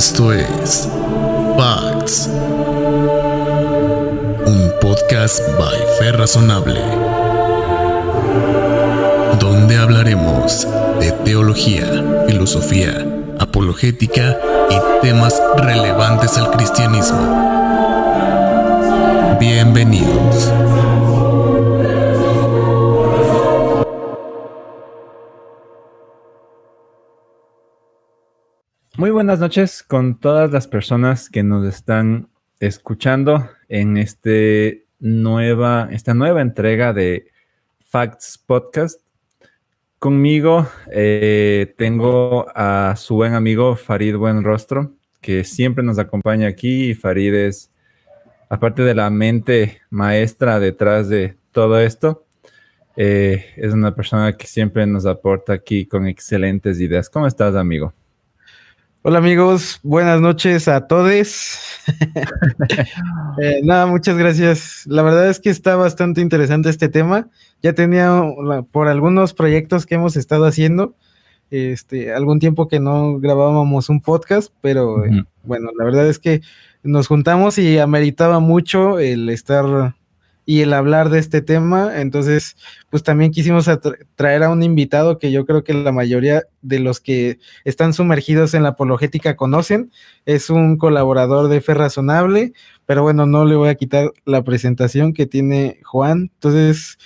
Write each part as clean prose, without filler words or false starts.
Esto es Facts, un podcast by Fe Razonable, donde hablaremos de teología, filosofía, apologética y temas relevantes al cristianismo. Bienvenidos. Muy buenas noches con todas las personas que nos están escuchando en esta nueva entrega de Facts Podcast. Conmigo tengo a su buen amigo Farid Buenrostro, que siempre nos acompaña aquí. Y Farid es, aparte de la mente maestra detrás de todo esto, es una persona que siempre nos aporta aquí con excelentes ideas. ¿Cómo estás, amigo? Hola amigos, buenas noches a todos. Muchas gracias. La verdad es que está bastante interesante este tema. Ya tenía por algunos proyectos que hemos estado haciendo, algún tiempo que no grabábamos un podcast, pero bueno, la verdad es que nos juntamos y ameritaba mucho el estar y el hablar de este tema. Entonces, pues también quisimos traer a un invitado que yo creo que la mayoría de los que están sumergidos en la apologética conocen. Es un colaborador de Fe Razonable, pero bueno, no le voy a quitar la presentación que tiene Juan. Entonces,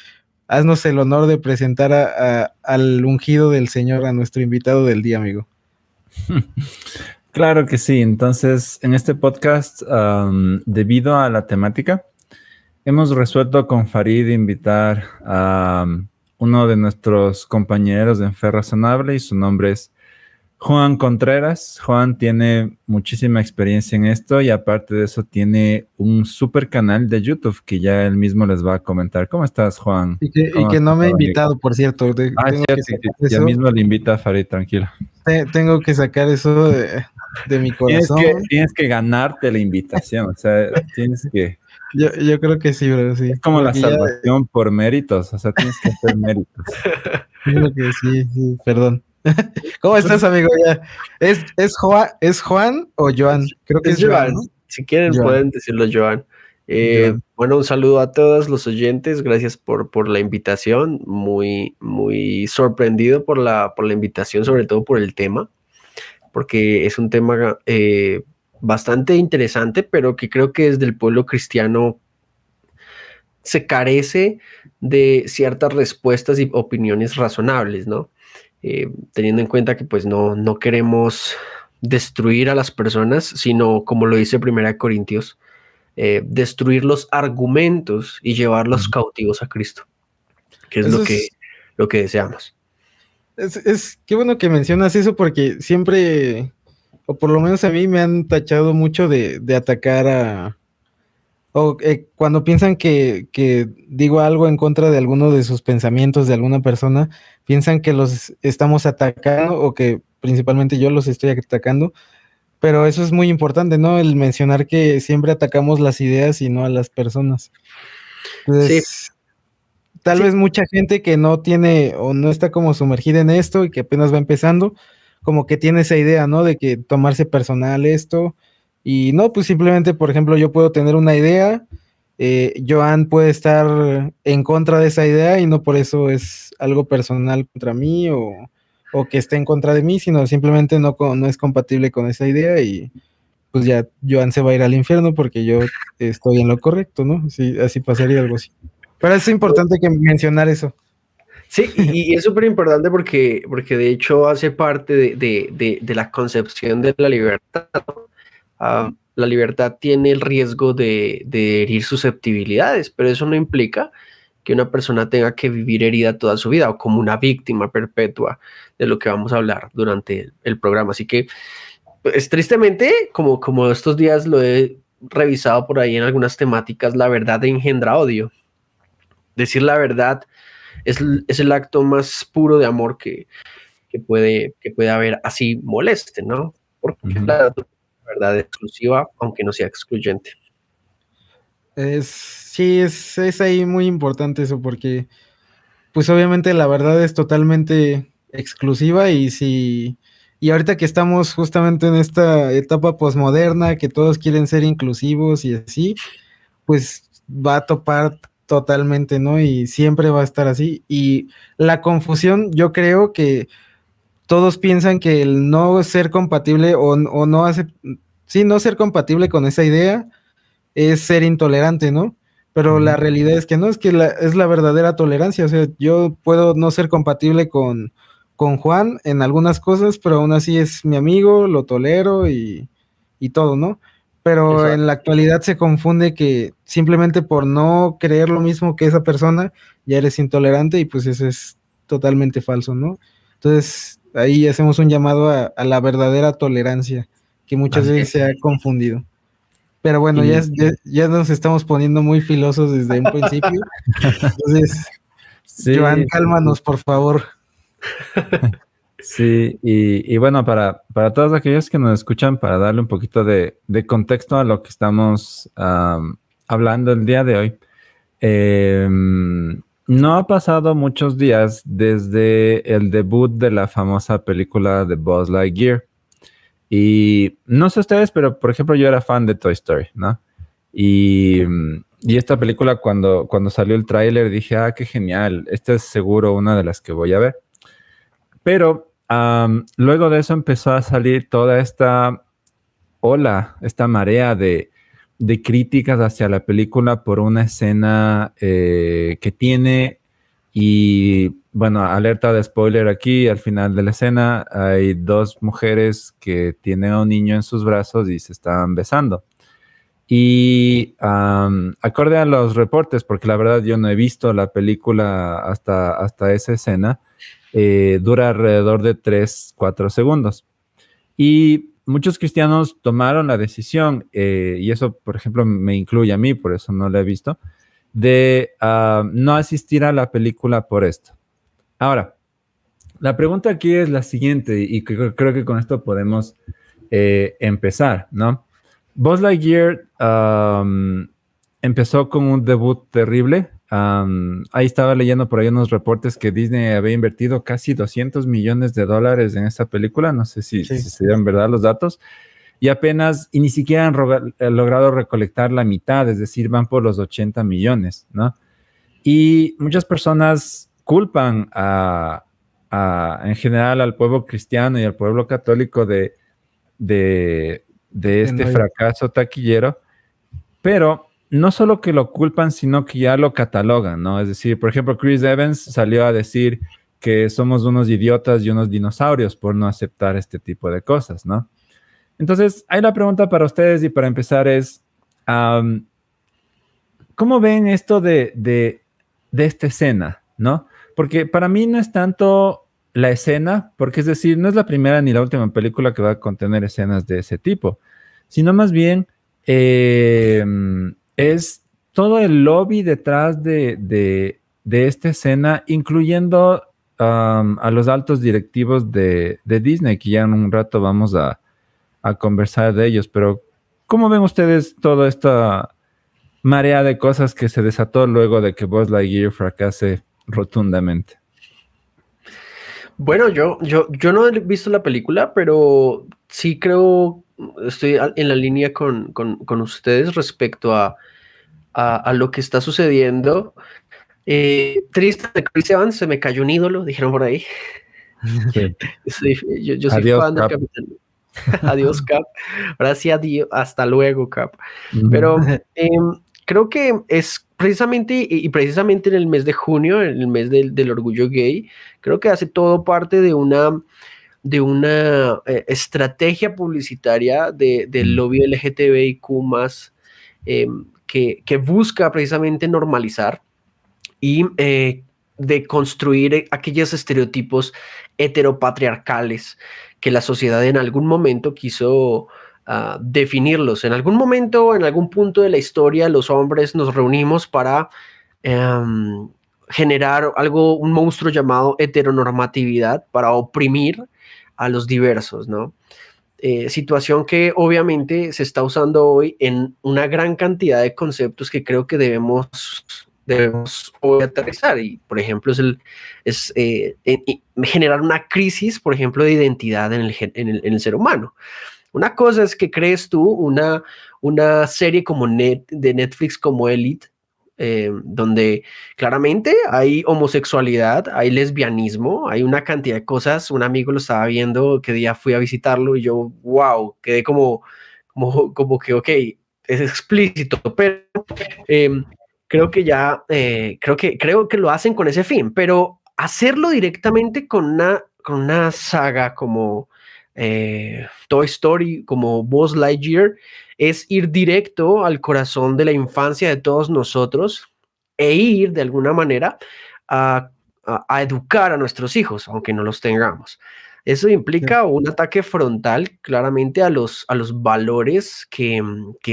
haznos el honor de presentar al ungido del Señor, a nuestro invitado del día, amigo. Claro que sí. Entonces, en este podcast, debido a la temática, hemos resuelto con Farid invitar a uno de nuestros compañeros en Fe Razonable, y su nombre es Juan Contreras. Juan tiene muchísima experiencia en esto y aparte de eso tiene un super canal de YouTube que ya él mismo les va a comentar. ¿Cómo estás, Juan? Y que no me ha invitado, por cierto. Ya mismo le invita a Farid, tranquilo. Tengo que sacar eso de mi corazón. Tienes que ganarte la invitación, o sea, tienes que... Yo creo que sí, bro, sí. Es como la salvación por méritos, o sea, tienes que hacer méritos. Creo que sí, perdón. ¿Cómo estás, amigo? Ya. ¿Es Juan o Joan? Creo que es Joan, ¿no? Si quieren Joan. pueden decirlo Joan. Bueno, un saludo a todos los oyentes, gracias por la invitación, muy sorprendido por la invitación, sobre todo por el tema, porque es un tema bastante interesante, pero que creo que desde el pueblo cristiano se carece de ciertas respuestas y opiniones razonables, ¿no? Teniendo en cuenta que pues no queremos destruir a las personas, sino, como lo dice 1 Corintios, destruir los argumentos y llevarlos cautivos a Cristo, que es lo que deseamos. Es qué bueno que mencionas eso, porque siempre, o por lo menos a mí, me han tachado mucho de atacar cuando piensan que digo algo en contra de alguno de sus pensamientos de alguna persona, piensan que los estamos atacando o que principalmente yo los estoy atacando, pero eso es muy importante, ¿no? El mencionar que siempre atacamos las ideas y no a las personas. Entonces, tal vez mucha gente que no tiene o no está como sumergida en esto y que apenas va empezando, como que tiene esa idea, ¿no? De que tomarse personal esto. Y no, pues simplemente, por ejemplo, yo puedo tener una idea, Joan puede estar en contra de esa idea y no por eso es algo personal contra mí o que esté en contra de mí, sino simplemente no es compatible con esa idea y pues ya Joan se va a ir al infierno porque yo estoy en lo correcto, ¿no? Sí, así pasaría algo así. Pero es importante que mencionar eso. Sí, y es súper importante porque de hecho hace parte de la concepción de la libertad. La libertad tiene el riesgo de herir susceptibilidades, pero eso no implica que una persona tenga que vivir herida toda su vida o como una víctima perpetua, de lo que vamos a hablar durante el programa. Así que, pues, tristemente, como estos días lo he revisado por ahí en algunas temáticas, la verdad engendra odio. Decir la verdad es el acto más puro de amor que puede haber, así moleste, ¿no? Porque es la verdad exclusiva, aunque no sea excluyente. Sí, es ahí muy importante eso, porque pues obviamente la verdad es totalmente exclusiva y si Y ahorita que estamos justamente en esta etapa posmoderna, que todos quieren ser inclusivos y así, pues va a topar totalmente, ¿no? Y siempre va a estar así. Y la confusión, yo creo que todos piensan que el no ser compatible o no hace, sí, no ser compatible con esa idea es ser intolerante, ¿no? Pero la realidad es que no, es que es la verdadera tolerancia. O sea, yo puedo no ser compatible con Juan en algunas cosas, pero aún así es mi amigo, lo tolero y todo, ¿no? Pero en Exacto. la actualidad se confunde que simplemente por no creer lo mismo que esa persona, ya eres intolerante y pues eso es totalmente falso, ¿no? Entonces, ahí hacemos un llamado a la verdadera tolerancia, que muchas Así veces se es. ha confundido. Pero bueno, Y ya nos estamos poniendo muy filosos desde un principio. Entonces, Joan, sí, cálmanos, por favor. sí, y bueno, para todos aquellos que nos escuchan, para darle un poquito de contexto a lo que estamos hablando el día de hoy, no ha pasado muchos días desde el debut de la famosa película de Buzz Lightyear. Y no sé ustedes, pero por ejemplo yo era fan de Toy Story, ¿no? Y esta película cuando salió el tráiler dije, ah, qué genial, esta es seguro una de las que voy a ver. Pero luego de eso empezó a salir toda esta ola, esta marea de críticas hacia la película por una escena que tiene, y bueno, alerta de spoiler aquí, al final de la escena hay dos mujeres que tienen a un niño en sus brazos y se están besando. Y acorde a los reportes, porque la verdad yo no he visto la película hasta esa escena, dura alrededor de 3, 4 segundos. Y muchos cristianos tomaron la decisión, y eso, por ejemplo, me incluye a mí, por eso no la he visto, de no asistir a la película por esto. Ahora, la pregunta aquí es la siguiente, y creo que con esto podemos empezar, ¿no? Buzz Lightyear empezó con un debut terrible. Ahí estaba leyendo por ahí unos reportes que Disney había invertido casi $200 millones en esta película. No sé si Sí. serían verdad los datos. Y apenas, y ni siquiera han logrado recolectar la mitad, es decir, van por los 80 millones, ¿no? Y muchas personas culpan en general al pueblo cristiano y al pueblo católico de este No, fracaso taquillero, pero no solo que lo culpan, sino que ya lo catalogan, ¿no? Es decir, por ejemplo, Chris Evans salió a decir que somos unos idiotas y unos dinosaurios por no aceptar este tipo de cosas, ¿no? Entonces, ahí la pregunta para ustedes y para empezar es, ¿cómo ven esto de esta escena, ¿no? Porque para mí no es tanto la escena, porque es decir, no es la primera ni la última película que va a contener escenas de ese tipo, sino más bien es todo el lobby detrás de esta escena, incluyendo a los altos directivos de Disney, que ya en un rato vamos a conversar de ellos. Pero, ¿cómo ven ustedes toda esta marea de cosas que se desató luego de que Buzz Lightyear fracase rotundamente? Bueno, yo no he visto la película, pero sí creo, estoy en la línea con ustedes respecto a lo que está sucediendo. Triste de Chris Evans, se me cayó un ídolo, dijeron por ahí. Sí. Yo soy Adiós, fan del Cap. Capitán. Adiós, Cap. Ahora sí, adiós, hasta luego, Cap. Ujú. Pero creo que es precisamente, y precisamente en el mes de junio, en el mes del orgullo gay, creo que hace todo parte de una estrategia publicitaria del lobby LGTBIQ+, que busca precisamente normalizar y de construir aquellos estereotipos heteropatriarcales que la sociedad en algún momento quiso definirlos. En algún momento, en algún punto de la historia, los hombres nos reunimos para generar algo, un monstruo llamado heteronormatividad para oprimir a los diversos, ¿no? Situación que obviamente se está usando hoy en una gran cantidad de conceptos que creo que debemos debemos hoy aterrizar. Y, por ejemplo, generar una crisis, por ejemplo, de identidad en el ser humano. Una cosa es que crees tú una serie como de Netflix como Elite, donde claramente hay homosexualidad, hay lesbianismo, hay una cantidad de cosas. Un amigo lo estaba viendo, que día fui a visitarlo y yo, wow, quedé como que, ok, es explícito, pero creo que creo que lo hacen con ese fin, pero hacerlo directamente con una saga como Toy Story, como Buzz Lightyear, es ir directo al corazón de la infancia de todos nosotros e ir de alguna manera a educar a nuestros hijos, aunque no los tengamos. Eso implica un ataque frontal claramente a los valores que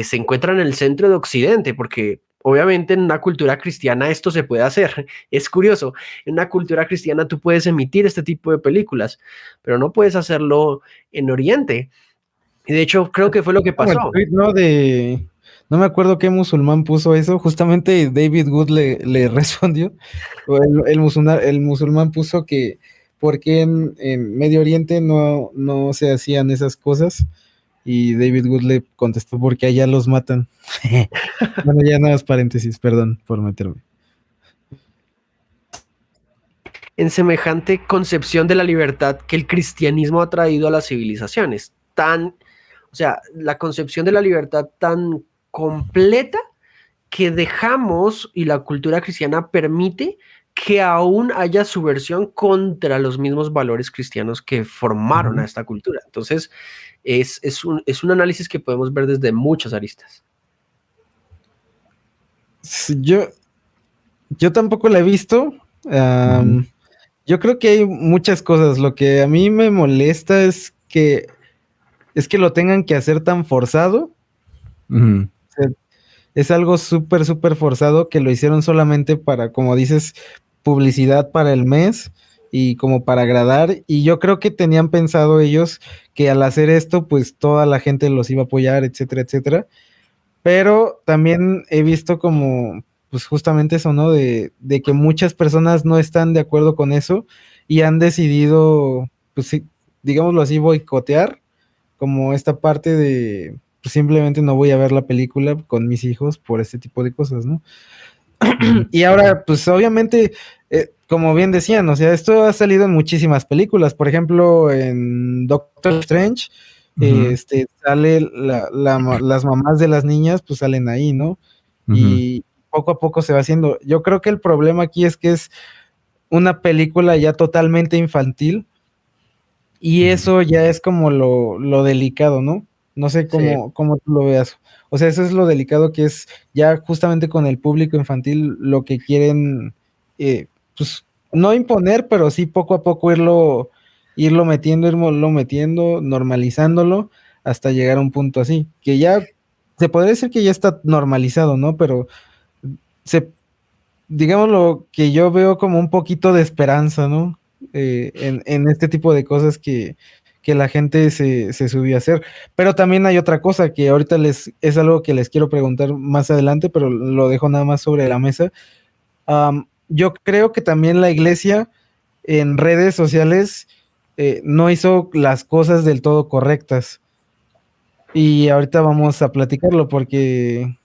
se encuentran en el centro de Occidente, porque obviamente en una cultura cristiana esto se puede hacer. Es curioso, en una cultura cristiana tú puedes emitir este tipo de películas, pero no puedes hacerlo en Oriente. Y de hecho creo que fue lo que Como el pasó. tweet, ¿no? No me acuerdo qué musulmán puso eso, justamente David Wood le respondió, o el musulmán puso que por qué en Medio Oriente no se hacían esas cosas, y David Wood le contestó porque allá los matan. Bueno, ya nada más paréntesis, perdón por meterme. En semejante concepción de la libertad que el cristianismo ha traído a las civilizaciones. O sea, la concepción de la libertad tan completa que dejamos y la cultura cristiana permite que aún haya subversión contra los mismos valores cristianos que formaron a esta cultura. Entonces, es un análisis que podemos ver desde muchas aristas. Yo tampoco la he visto. Yo creo que hay muchas cosas. Lo que a mí me molesta es que lo tengan que hacer tan forzado. O sea, es algo súper, súper forzado, que lo hicieron solamente para, como dices, publicidad para el mes y como para agradar. Y yo creo que tenían pensado ellos que al hacer esto, pues toda la gente los iba a apoyar, etcétera, etcétera. Pero también he visto como, pues justamente eso, ¿no? De que muchas personas no están de acuerdo con eso y han decidido, pues sí, digámoslo así, boicotear como esta parte de, pues simplemente no voy a ver la película con mis hijos por este tipo de cosas, ¿no? Y ahora, pues obviamente, como bien decían, o sea, esto ha salido en muchísimas películas. Por ejemplo, en Doctor Strange, sale las mamás de las niñas, pues salen ahí, ¿no? Y poco a poco se va haciendo. Yo creo que el problema aquí es que es una película ya totalmente infantil, y eso ya es como lo delicado, ¿no? No sé cómo tú lo veas. O sea, eso es lo delicado, que es ya justamente con el público infantil lo que quieren, pues, no imponer, pero sí poco a poco irlo metiendo, normalizándolo, hasta llegar a un punto así, que ya se podría decir que ya está normalizado, ¿no? Pero digamos lo que yo veo como un poquito de esperanza, ¿no? En este tipo de cosas que la gente se subió a hacer. Pero también hay otra cosa que ahorita es algo que les quiero preguntar más adelante, pero lo dejo nada más sobre la mesa. Yo creo que también la iglesia en redes sociales no hizo las cosas del todo correctas. Y ahorita vamos a platicarlo porque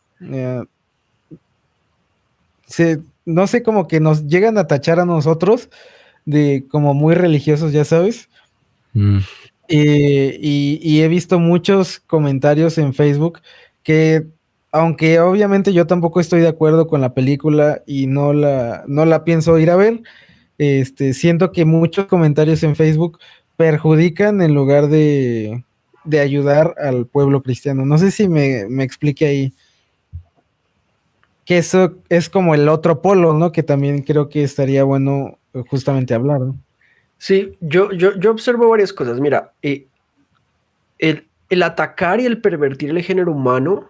no sé, como que nos llegan a tachar a nosotros de como muy religiosos, ya sabes. Y he visto muchos comentarios en Facebook que, aunque obviamente yo tampoco estoy de acuerdo con la película y no la pienso ir a ver, siento que muchos comentarios en Facebook perjudican en lugar de ayudar al pueblo cristiano. No sé si me explique ahí. Que eso es como el otro polo, ¿no? Que también creo que estaría bueno justamente hablar, ¿no? Sí, yo observo varias cosas. Mira, el atacar y el pervertir el género humano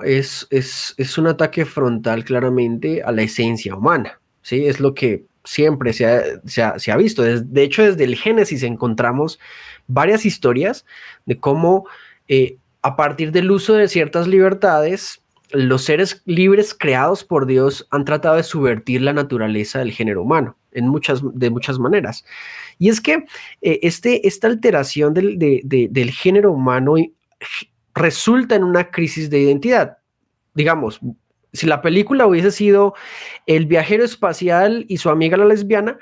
es un ataque frontal claramente a la esencia humana, ¿sí? Es lo que siempre se ha visto. De hecho, desde el Génesis encontramos varias historias de cómo a partir del uso de ciertas libertades, los seres libres creados por Dios han tratado de subvertir la naturaleza del género humano de muchas maneras. Y es que esta alteración del género humano resulta en una crisis de identidad. Digamos, si la película hubiese sido El viajero espacial y su amiga la lesbiana,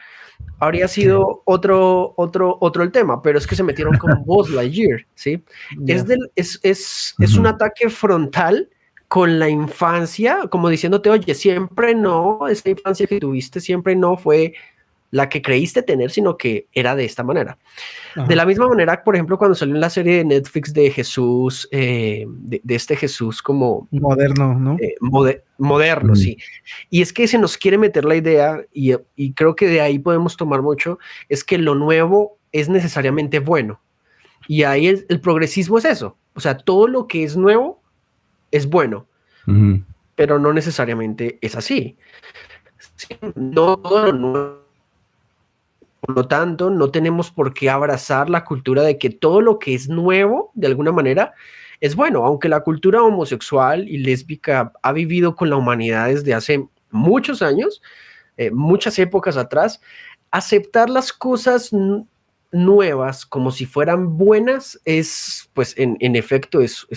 habría sido otro el tema, pero es que se metieron con Buzz Lightyear, ¿sí? Yeah. Es un ataque frontal con la infancia, como diciéndote, oye, siempre no, esa infancia que tuviste siempre no fue la que creíste tener, sino que era de esta manera. Ajá. De la misma manera, por ejemplo, cuando salió en la serie de Netflix de Jesús, de este Jesús como... Moderno, ¿no? Moderno, sí. Y es que se nos quiere meter la idea, y creo que de ahí podemos tomar mucho, es que lo nuevo es necesariamente bueno. Y ahí el progresismo es eso. O sea, todo lo que es nuevo es bueno, pero no necesariamente es así. Sí, no todo lo nuevo. Por lo tanto, no tenemos por qué abrazar la cultura de que todo lo que es nuevo, de alguna manera, es bueno. Aunque la cultura homosexual y lésbica ha vivido con la humanidad desde hace muchos años, muchas épocas atrás, aceptar las cosas nuevas como si fueran buenas es, pues, en efecto, es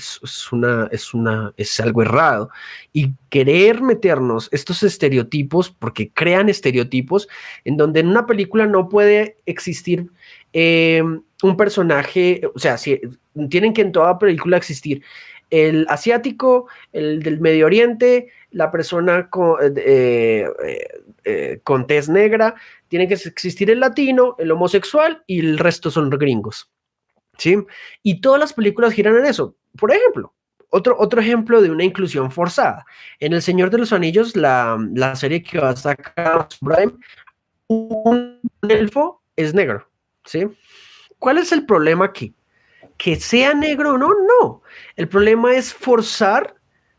algo errado. Y querer meternos estos estereotipos, porque crean estereotipos, en donde en una película no puede existir un personaje, o sea, tienen que en toda película existir el asiático, el del Medio Oriente, la persona con tez negra, tiene que existir el latino, el homosexual y el resto son gringos, ¿sí? Y todas las películas giran en eso. Por ejemplo, otro ejemplo de una inclusión forzada. En El Señor de los Anillos, la serie que va a sacar Prime, un elfo es negro, ¿sí? ¿Cuál es el problema aquí? ¿Que sea negro o no? No. El problema es forzar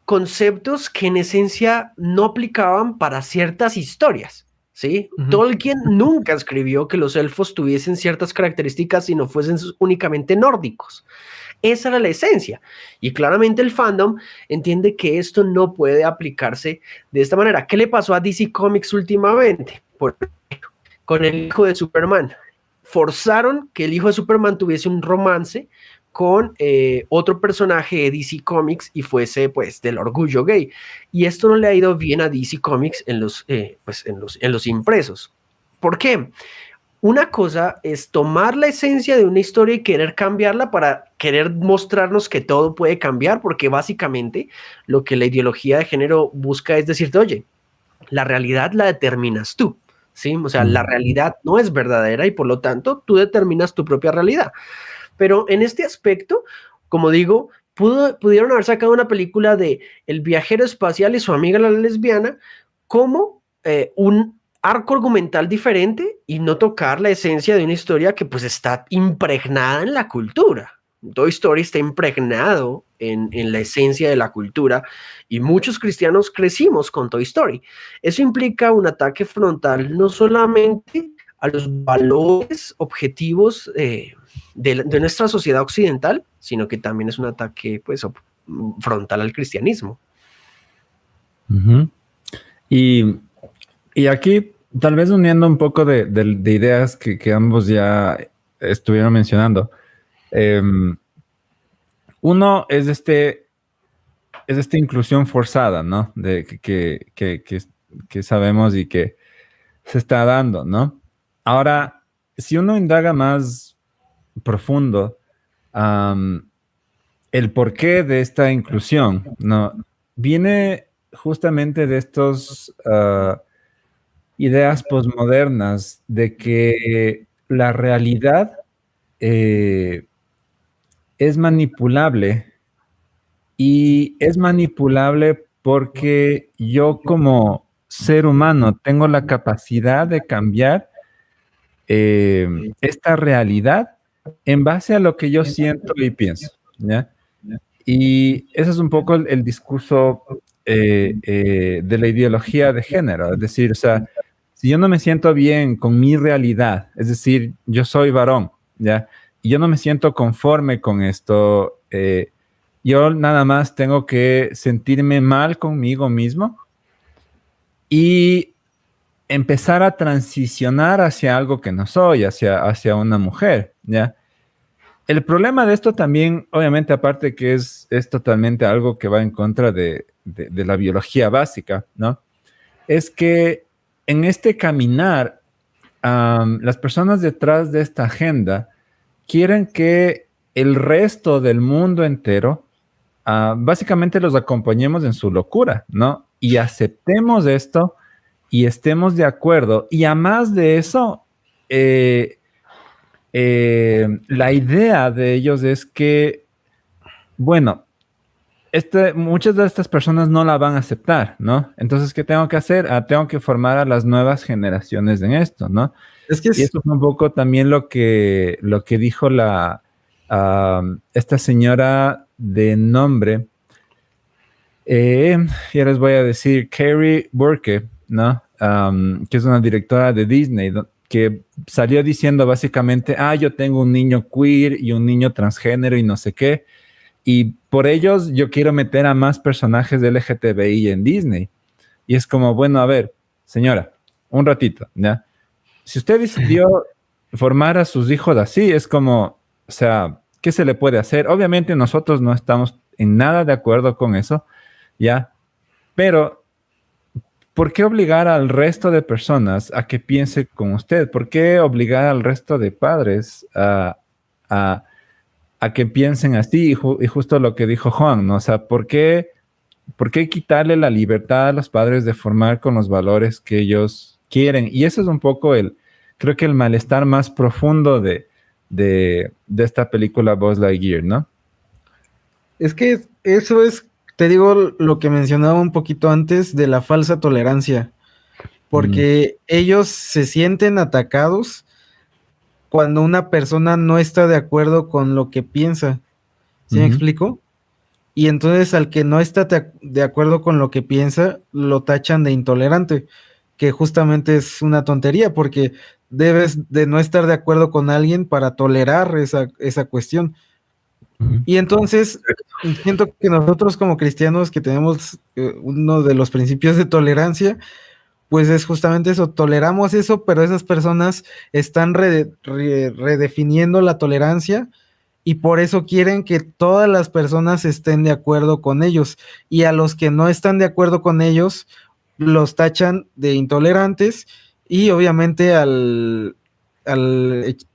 conceptos que en esencia no aplicaban para ciertas historias, ¿sí? Tolkien nunca escribió que los elfos tuviesen ciertas características y no fuesen únicamente nórdicos. Esa era la esencia. Y claramente el fandom entiende que esto no puede aplicarse de esta manera. ¿Qué le pasó a DC Comics últimamente? Con el hijo de Superman. Forzaron que el hijo de Superman tuviese un romance con otro personaje de DC Comics y fuese, pues, del orgullo gay. Y esto no le ha ido bien a DC Comics en los impresos. ¿Por qué? Una cosa es tomar la esencia de una historia y querer cambiarla para querer mostrarnos que todo puede cambiar, porque básicamente lo que la ideología de género busca es decirte, oye, la realidad la determinas tú. ¿Sí? O sea, la realidad no es verdadera y por lo tanto tú determinas tu propia realidad. Pero en este aspecto, como digo, pudieron haber sacado una película de El viajero espacial y su amiga la lesbiana como un arco argumental diferente y no tocar la esencia de una historia que pues está impregnada en la cultura. Toy Story está impregnado en la esencia de la cultura y muchos cristianos crecimos con Toy Story. Eso implica un ataque frontal no solamente a los valores objetivos de nuestra sociedad occidental, sino que también es un ataque pues, frontal al cristianismo. Y aquí, tal vez uniendo un poco de ideas que ambos ya estuvieron mencionando. Uno es esta inclusión forzada, ¿no? De que sabemos y que se está dando, ¿no? Ahora, si uno indaga más profundo el porqué de esta inclusión, ¿no? Viene justamente de estos ideas posmodernas de que la realidad es manipulable y es manipulable porque yo como ser humano tengo la capacidad de cambiar esta realidad en base a lo que yo siento y pienso, ¿ya? Y ese es un poco el discurso de la ideología de género, es decir, o sea, si yo no me siento bien con mi realidad, es decir, yo soy varón, ¿ya? Y yo no me siento conforme con esto, yo nada más tengo que sentirme mal conmigo mismo y empezar a transicionar hacia algo que no soy, hacia una mujer, ¿ya? El problema de esto también, obviamente, aparte que es totalmente algo que va en contra de la biología básica, ¿no? Es que en este caminar, las personas detrás de esta agenda quieren que el resto del mundo entero, básicamente los acompañemos en su locura, ¿no? Y aceptemos esto y estemos de acuerdo. Y además de eso, la idea de ellos es que, bueno, muchas de estas personas no la van a aceptar, ¿no? Entonces, ¿qué tengo que hacer? Tengo que formar a las nuevas generaciones en esto, ¿no? Es que Y eso fue un poco también lo que dijo esta señora de nombre, ya les voy a decir, Carrie Burke, ¿no? Que es una directora de Disney, que salió diciendo básicamente, yo tengo un niño queer y un niño transgénero y no sé qué, y por ellos yo quiero meter a más personajes de LGTBI en Disney. Y es como, bueno, a ver, señora, un ratito, ¿ya? Si usted decidió formar a sus hijos así, es como, o sea, ¿qué se le puede hacer? Obviamente nosotros no estamos en nada de acuerdo con eso, ¿ya? Pero, ¿por qué obligar al resto de personas a que piense como usted? ¿Por qué obligar al resto de padres a que piensen así? Y justo lo que dijo Juan, ¿no? O sea, ¿por qué quitarle la libertad a los padres de formar con los valores que ellos quieren? Y eso es un poco creo que el malestar más profundo de esta película Buzz Lightyear, ¿no? Es que eso es, te digo, lo que mencionaba un poquito antes de la falsa tolerancia, porque ellos se sienten atacados cuando una persona no está de acuerdo con lo que piensa. ¿Sí me explico? Y entonces al que no está de acuerdo con lo que piensa, lo tachan de intolerante, que justamente es una tontería, porque debes de no estar de acuerdo con alguien para tolerar esa cuestión. Y entonces siento que nosotros como cristianos que tenemos uno de los principios de tolerancia, pues es justamente eso, toleramos eso, pero esas personas están redefiniendo la tolerancia y por eso quieren que todas las personas estén de acuerdo con ellos, y a los que no están de acuerdo con ellos los tachan de intolerantes, y obviamente al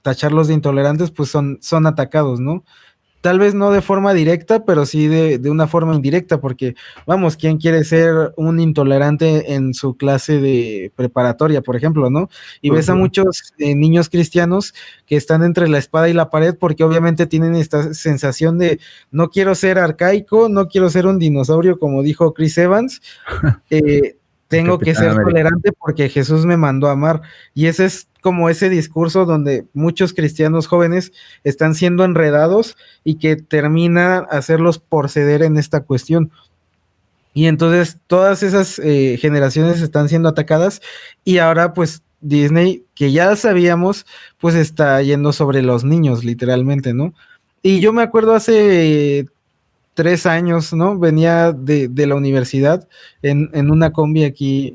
tacharlos de intolerantes pues son atacados, ¿no? Tal vez no de forma directa, pero sí de una forma indirecta, porque, vamos, ¿quién quiere ser un intolerante en su clase de preparatoria, por ejemplo, ¿no? Y ves a muchos niños cristianos que están entre la espada y la pared, porque obviamente tienen esta sensación de, no quiero ser arcaico, no quiero ser un dinosaurio, como dijo Chris Evans, tengo que ser tolerante porque Jesús me mandó a amar. Y ese es como ese discurso donde muchos cristianos jóvenes están siendo enredados y que termina hacerlos por ceder en esta cuestión. Y entonces todas esas generaciones están siendo atacadas, y ahora pues Disney, que ya sabíamos, pues está yendo sobre los niños literalmente, ¿no? Y yo me acuerdo hace 3 años, ¿no? Venía de la universidad en una combi aquí,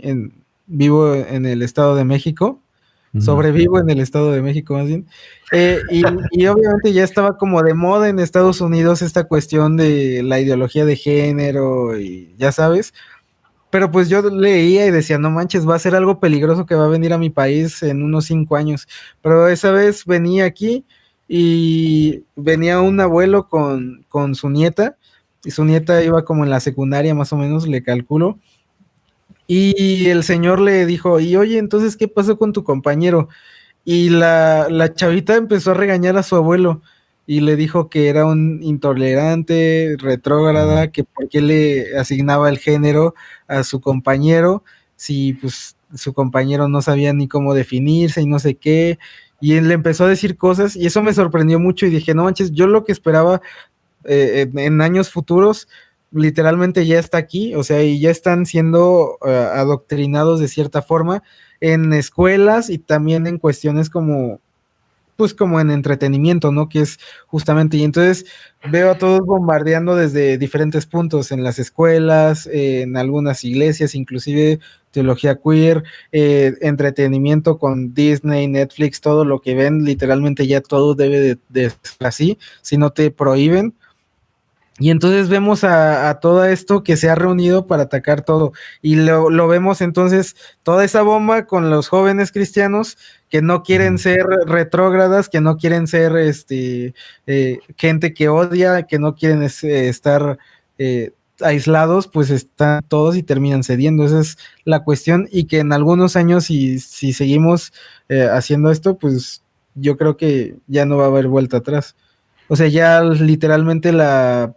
vivo en el Estado de México, sobrevivo en el Estado de México más bien, y obviamente ya estaba como de moda en Estados Unidos esta cuestión de la ideología de género y ya sabes, pero pues yo leía y decía, no manches, va a ser algo peligroso que va a venir a mi país en unos 5 años, pero esa vez venía aquí y venía un abuelo con su nieta, y su nieta iba como en la secundaria más o menos, le calculo, y el señor le dijo, y oye, entonces, ¿qué pasó con tu compañero? Y la chavita empezó a regañar a su abuelo y le dijo que era un intolerante, retrógrada, que por qué le asignaba el género a su compañero, si pues su compañero no sabía ni cómo definirse y no sé qué, y él le empezó a decir cosas, y eso me sorprendió mucho, y dije, no manches, yo lo que esperaba en años futuros, literalmente ya está aquí, o sea, y ya están siendo adoctrinados de cierta forma en escuelas y también en cuestiones como pues como en entretenimiento, ¿no? Que es justamente, y entonces veo a todos bombardeando desde diferentes puntos, en las escuelas, en algunas iglesias, inclusive teología queer, entretenimiento con Disney, Netflix, todo lo que ven, literalmente ya todo debe de ser así, si no te prohíben. Y entonces vemos a todo esto que se ha reunido para atacar todo. Y lo vemos entonces, toda esa bomba con los jóvenes cristianos que no quieren ser retrógradas, que no quieren ser gente que odia, que no quieren estar aislados, pues están todos y terminan cediendo. Esa es la cuestión. Y que en algunos años, si seguimos haciendo esto, pues yo creo que ya no va a haber vuelta atrás. O sea, ya literalmente la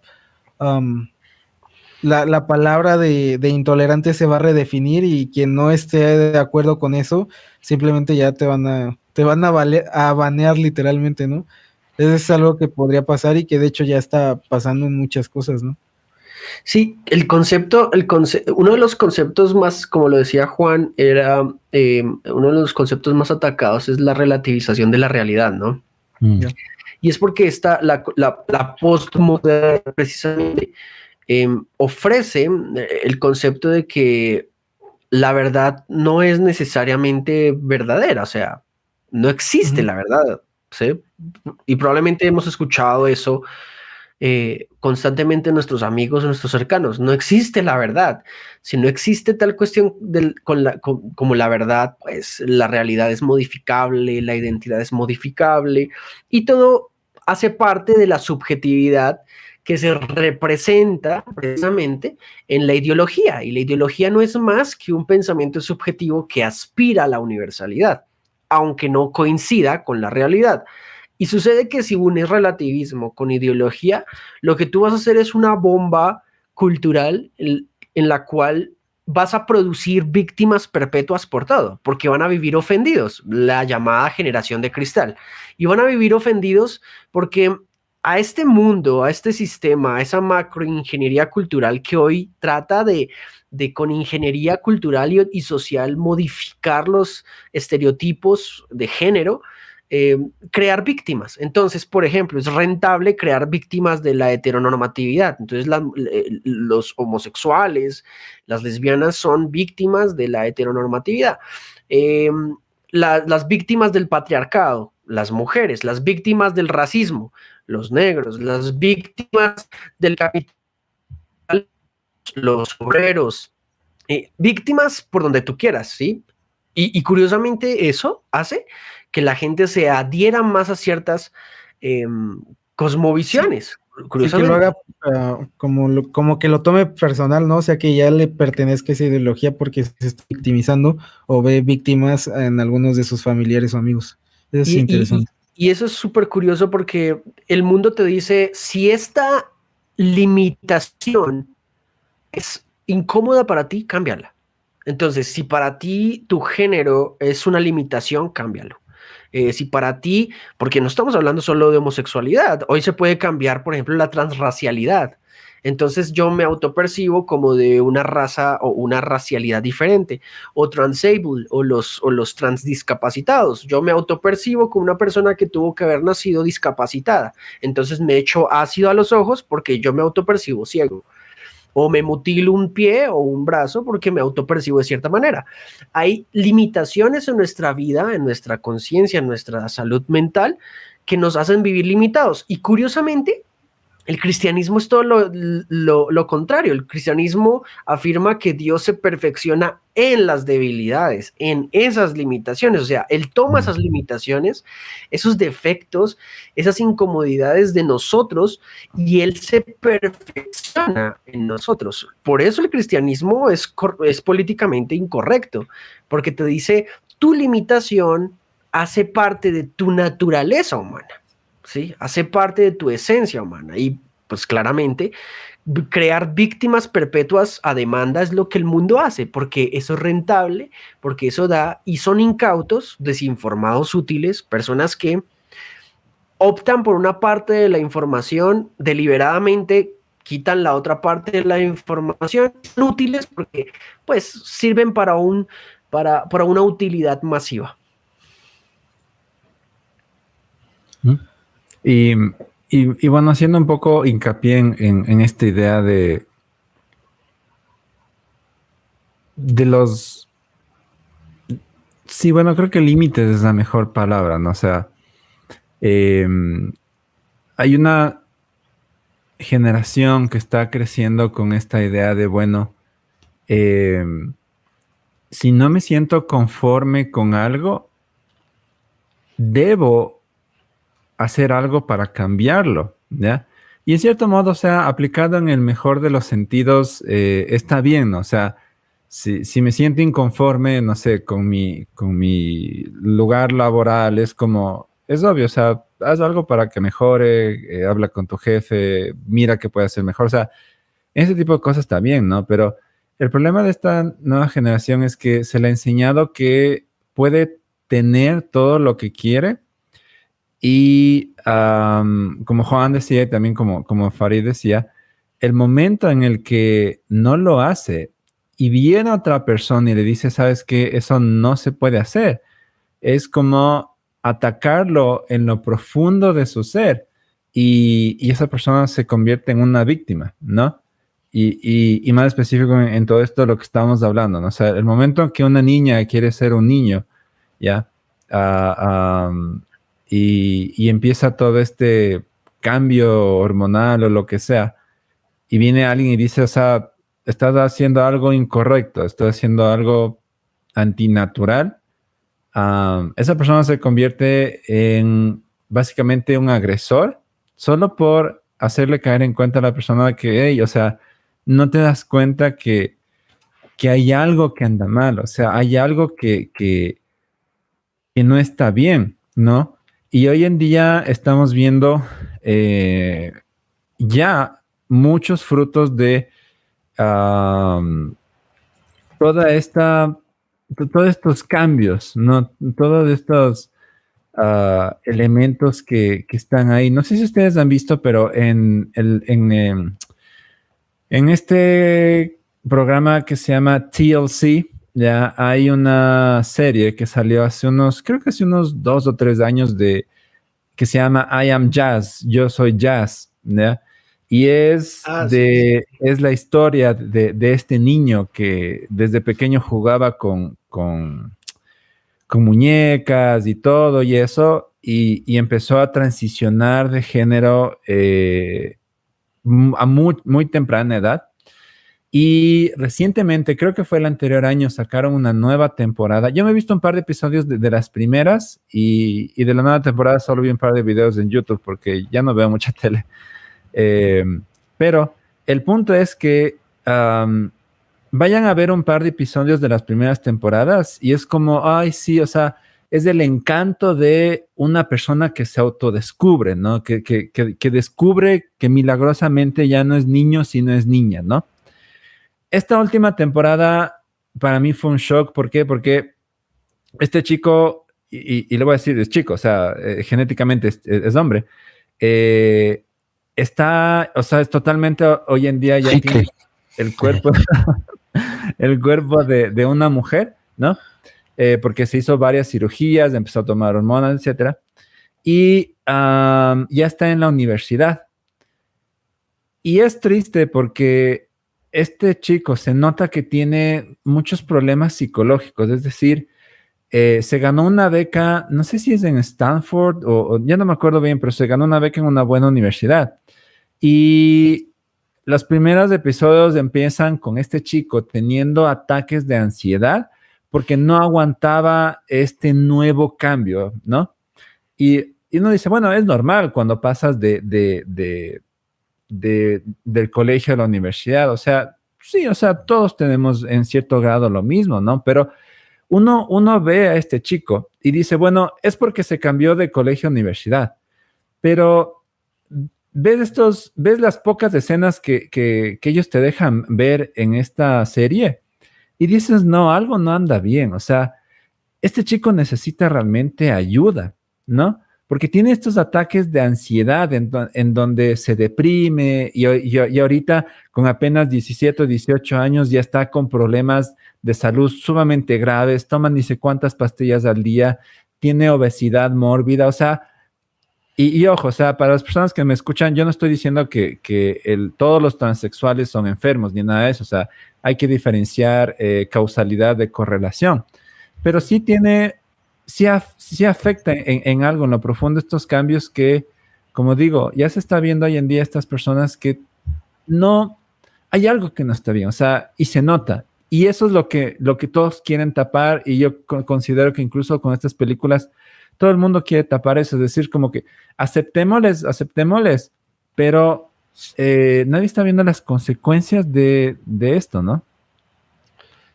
palabra de intolerante se va a redefinir y quien no esté de acuerdo con eso, simplemente ya te van a banear literalmente, ¿no? Eso es algo que podría pasar y que de hecho ya está pasando en muchas cosas, ¿no? Sí, uno de los conceptos más, como lo decía Juan, era uno de los conceptos más atacados es la relativización de la realidad, ¿no? Y es porque la postmoderna precisamente ofrece el concepto de que la verdad no es necesariamente verdadera, o sea, no existe la verdad, ¿sí? Y probablemente hemos escuchado eso constantemente nuestros amigos, nuestros cercanos. No existe la verdad. Si no existe tal cuestión como la verdad, pues la realidad es modificable, la identidad es modificable y todo hace parte de la subjetividad que se representa precisamente en la ideología. Y la ideología no es más que un pensamiento subjetivo que aspira a la universalidad, aunque no coincida con la realidad. Y sucede que si unes relativismo con ideología, lo que tú vas a hacer es una bomba cultural en la cual vas a producir víctimas perpetuas por todo, porque van a vivir ofendidos, la llamada generación de cristal. Y van a vivir ofendidos porque a este mundo, a este sistema, a esa macroingeniería cultural que hoy trata de con ingeniería cultural y social modificar los estereotipos de género, crear víctimas. Entonces, por ejemplo, es rentable crear víctimas de la heteronormatividad. Entonces, los homosexuales, las lesbianas son víctimas de la heteronormatividad. Las víctimas del patriarcado, las mujeres, las víctimas del racismo, los negros, las víctimas del capital, los obreros, víctimas por donde tú quieras, ¿sí? Y curiosamente eso hace que la gente se adhiera más a ciertas cosmovisiones. Sí, que lo haga como que lo tome personal, ¿no? O sea, que ya le pertenezca esa ideología porque se está victimizando o ve víctimas en algunos de sus familiares o amigos. Eso es interesante. Y eso es súper curioso porque el mundo te dice, si esta limitación es incómoda para ti, cámbiala. Entonces, si para ti tu género es una limitación, cámbialo. Si para ti, porque no estamos hablando solo de homosexualidad, hoy se puede cambiar, por ejemplo, la transracialidad. Entonces yo me autopercibo como de una raza o una racialidad diferente, o transable, o los transdiscapacitados. Yo me autopercibo como una persona que tuvo que haber nacido discapacitada. Entonces me echo ácido a los ojos porque yo me autopercibo ciego. O me mutilo un pie o un brazo porque me autopercibo de cierta manera. Hay limitaciones en nuestra vida, en nuestra conciencia, en nuestra salud mental, que nos hacen vivir limitados. Y curiosamente, el cristianismo es todo lo contrario. El cristianismo afirma que Dios se perfecciona en las debilidades, en esas limitaciones. O sea, Él toma esas limitaciones, esos defectos, esas incomodidades de nosotros y Él se perfecciona en nosotros. Por eso el cristianismo es políticamente incorrecto, porque te dice, tu limitación hace parte de tu naturaleza humana. ¿Sí? Hace parte de tu esencia humana y pues claramente crear víctimas perpetuas a demanda es lo que el mundo hace, porque eso es rentable, porque eso da, y son incautos, desinformados, útiles, personas que optan por una parte de la información deliberadamente, quitan la otra parte de la información, son útiles porque pues sirven para una utilidad masiva. ¿Mm? Y bueno, haciendo un poco hincapié en esta idea de los... Sí, bueno, creo que límites es la mejor palabra, ¿no? O sea, hay una generación que está creciendo con esta idea de, bueno, si no me siento conforme con algo, debo hacer algo para cambiarlo, ¿ya? Y en cierto modo, o sea, aplicado en el mejor de los sentidos, está bien, ¿no? O sea, si me siento inconforme, no sé, con mi lugar laboral, es como, es obvio, o sea, haz algo para que mejore, habla con tu jefe, mira qué puede hacer mejor, o sea, ese tipo de cosas está bien, ¿no? Pero el problema de esta nueva generación es que se le ha enseñado que puede tener todo lo que quiere y como Juan decía y también como Farid decía, el momento en el que no lo hace y viene otra persona y le dice, sabes que eso no se puede hacer, es como atacarlo en lo profundo de su ser y esa persona se convierte en una víctima, ¿no? Y más específico en todo esto lo que estábamos hablando, ¿no? O sea, el momento en que una niña quiere ser un niño, ¿ya? Y empieza todo este cambio hormonal o lo que sea, y viene alguien y dice, o sea, estás haciendo algo incorrecto, estás haciendo algo antinatural, esa persona se convierte en básicamente un agresor solo por hacerle caer en cuenta a la persona que, hey, o sea, no te das cuenta que hay algo que anda mal, o sea, hay algo que no está bien, ¿no? Y hoy en día estamos viendo ya muchos frutos de toda esta, todos estos cambios, ¿no? Todos estos elementos que están ahí. No sé si ustedes han visto, pero en este programa que se llama TLC, ya hay una serie que salió hace unos, creo que hace unos 2 o 3 años que se llama I Am Jazz, Yo Soy Jazz, ¿ya? Y es la historia de este niño que desde pequeño jugaba con muñecas y todo y eso, y empezó a transicionar de género a muy temprana edad. Y recientemente, creo que fue el anterior año, sacaron una nueva temporada. Yo me he visto un par de episodios de las primeras y de la nueva temporada solo vi un par de videos en YouTube porque ya no veo mucha tele. Pero el punto es que vayan a ver un par de episodios de las primeras temporadas y es como, ay, sí, o sea, es el encanto de una persona que se autodescubre, ¿no? Que descubre que milagrosamente ya no es niño, sino es niña, ¿no? Esta última temporada para mí fue un shock. ¿Por qué? Porque este chico, y le voy a decir, es chico, o sea, genéticamente es hombre, está, o sea, es totalmente hoy en día ya tiene el cuerpo, el cuerpo de una mujer, ¿no? Porque se hizo varias cirugías, empezó a tomar hormonas, etcétera, y ya está en la universidad. Y es triste porque este chico se nota que tiene muchos problemas psicológicos, es decir, se ganó una beca, no sé si es en Stanford o ya no me acuerdo bien, pero se ganó una beca en una buena universidad. Y los primeros episodios empiezan con este chico teniendo ataques de ansiedad porque no aguantaba este nuevo cambio, ¿no? Y uno dice, bueno, es normal cuando pasas del colegio a la universidad, o sea, sí, o sea, todos tenemos en cierto grado lo mismo, ¿no? Pero uno ve a este chico y dice, bueno, es porque se cambió de colegio a universidad, pero ves las pocas escenas que ellos te dejan ver en esta serie y dices, no, algo no anda bien, o sea, este chico necesita realmente ayuda, ¿no? Porque tiene estos ataques de ansiedad en donde se deprime y ahorita con apenas 17 o 18 años ya está con problemas de salud sumamente graves, toma ni sé cuántas pastillas al día, tiene obesidad mórbida, o sea, Y ojo, o sea, para las personas que me escuchan, yo no estoy diciendo que todos los transexuales son enfermos ni nada de eso. O sea, hay que diferenciar causalidad de correlación. Pero sí tiene, sí afecta en algo, en lo profundo, estos cambios que, como digo, ya se está viendo hoy en día estas personas que no, hay algo que no está bien, o sea, y se nota. Y eso es lo que todos quieren tapar, y yo considero que incluso con estas películas todo el mundo quiere tapar eso, es decir, como que aceptémosles, pero nadie está viendo las consecuencias de esto, ¿no?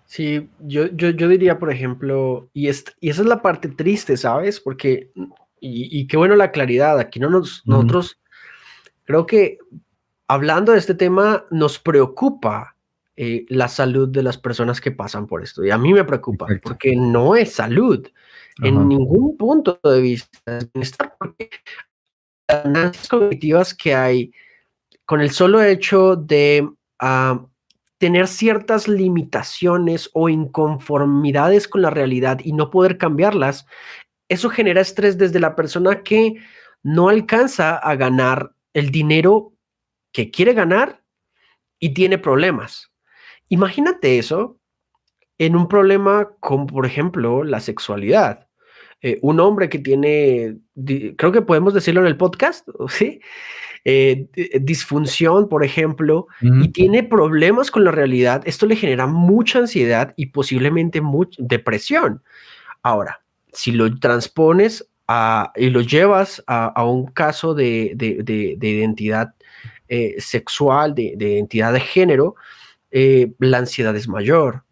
Sí, yo diría, por ejemplo, y esa es la parte triste, ¿sabes? Porque, y qué bueno la claridad, aquí nosotros, creo que hablando de este tema, nos preocupa la salud de las personas que pasan por esto. Y a mí me preocupa, Exacto. porque no es salud en Ajá. ningún punto de vista. Es bienestar, porque las ganancias cognitivas que hay con el solo hecho de tener ciertas limitaciones o inconformidades con la realidad y no poder cambiarlas, eso genera estrés desde la persona que no alcanza a ganar el dinero que quiere ganar y tiene problemas. Imagínate eso en un problema como, por ejemplo, la sexualidad. Un hombre que tiene, creo que podemos decirlo en el podcast, ¿sí? Disfunción, por ejemplo, y tiene problemas con la realidad, esto le genera mucha ansiedad y posiblemente mucha depresión. Ahora, si lo transpones y lo llevas a un caso de identidad sexual, de identidad de género, la ansiedad es mayor.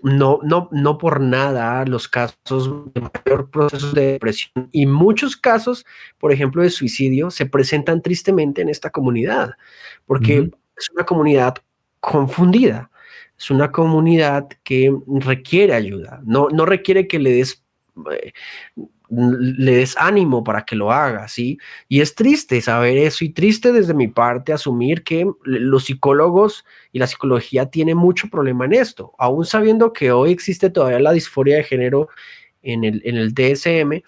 No por nada los casos de mayor procesos de depresión y muchos casos, por ejemplo, de suicidio, se presentan tristemente en esta comunidad, porque es una comunidad confundida, es una comunidad que requiere ayuda, no requiere que eh, le des ánimo para que lo haga, ¿sí? Y es triste saber eso y triste desde mi parte asumir que los psicólogos y la psicología tienen mucho problema en esto, aún sabiendo que hoy existe todavía la disforia de género en el DSM.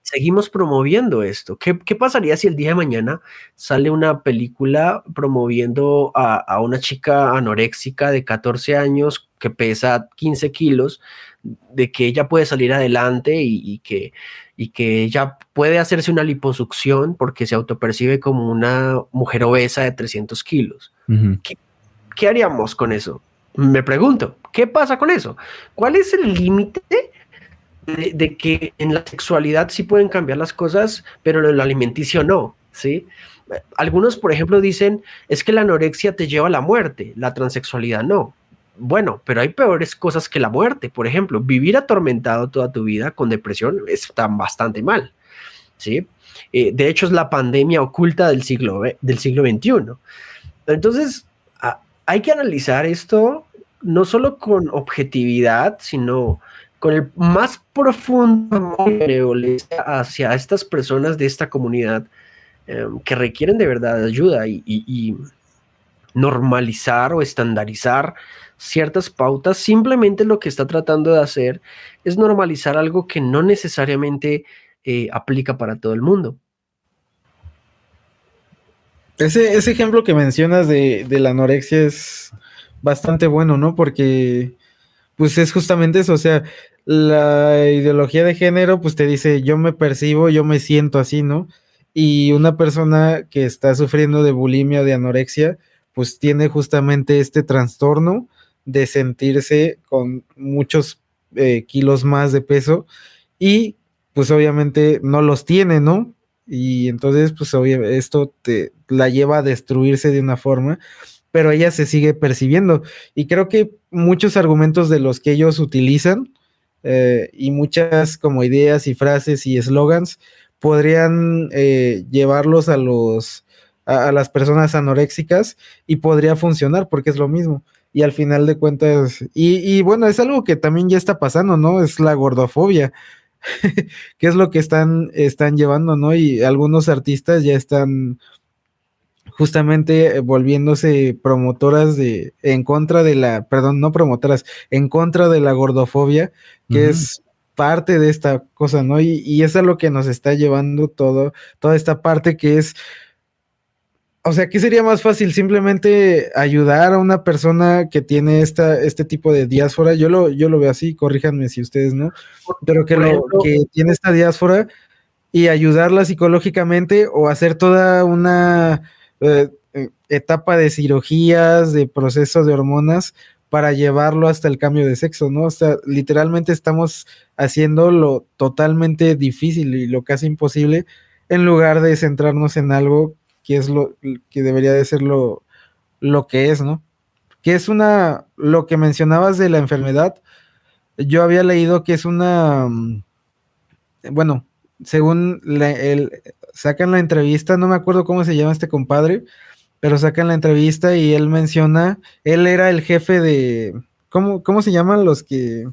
Seguimos promoviendo esto. ¿Qué pasaría si el día de mañana sale una película promoviendo a una chica anoréxica de 14 años que pesa 15 kilos, de que ella puede salir adelante y que ella puede hacerse una liposucción porque se autopercibe como una mujer obesa de 300 kilos? ¿Qué haríamos con eso? Me pregunto, ¿qué pasa con eso? ¿Cuál es el límite de que en la sexualidad sí pueden cambiar las cosas, pero en lo alimenticio no, ¿sí? Algunos, por ejemplo, dicen, es que la anorexia te lleva a la muerte, la transexualidad no. Bueno, pero hay peores cosas que la muerte. Por ejemplo, vivir atormentado toda tu vida con depresión está bastante mal, ¿sí? De hecho, es la pandemia oculta del siglo XXI. Entonces, hay que analizar esto no solo con objetividad, sino con el más profundo amor y benevolencia hacia estas personas de esta comunidad que requieren de verdad ayuda y normalizar o estandarizar ciertas pautas. Simplemente lo que está tratando de hacer es normalizar algo que no necesariamente aplica para todo el mundo. Ese ejemplo que mencionas de la anorexia es bastante bueno, ¿no? Porque pues es justamente eso, o sea, la ideología de género pues te dice yo me percibo, yo me siento así, ¿no? Y una persona que está sufriendo de bulimia o de anorexia pues tiene justamente este trastorno de sentirse con muchos kilos más de peso y pues obviamente no los tiene, ¿no? Y entonces pues esto te la lleva a destruirse de una forma, pero ella se sigue percibiendo. Y creo que muchos argumentos de los que ellos utilizan y muchas como ideas y frases y eslogans podrían llevarlos a las personas anoréxicas y podría funcionar porque es lo mismo. Y al final de cuentas, y bueno, es algo que también ya está pasando, ¿no? Es la gordofobia, que es lo que están llevando, ¿no? Y algunos artistas ya están justamente volviéndose promotoras en contra de la gordofobia, que es parte de esta cosa, ¿no? Y eso es lo que nos está llevando toda esta parte que es, o sea, ¿qué sería más fácil? Simplemente ayudar a una persona que tiene este tipo de diáspora. Yo lo veo así, corríjanme si ustedes no, pero Por ejemplo, que tiene esta diáspora y ayudarla psicológicamente o hacer toda una etapa de cirugías, de proceso de hormonas para llevarlo hasta el cambio de sexo, ¿no? O sea, literalmente estamos haciendo lo totalmente difícil y lo casi imposible en lugar de centrarnos en algo que es lo que debería de ser lo que es, ¿no? Que es lo que mencionabas de la enfermedad, yo había leído que es bueno, según sacan la entrevista, no me acuerdo cómo se llama este compadre, pero sacan la entrevista y él menciona, él era el jefe de, ¿cómo se llaman los que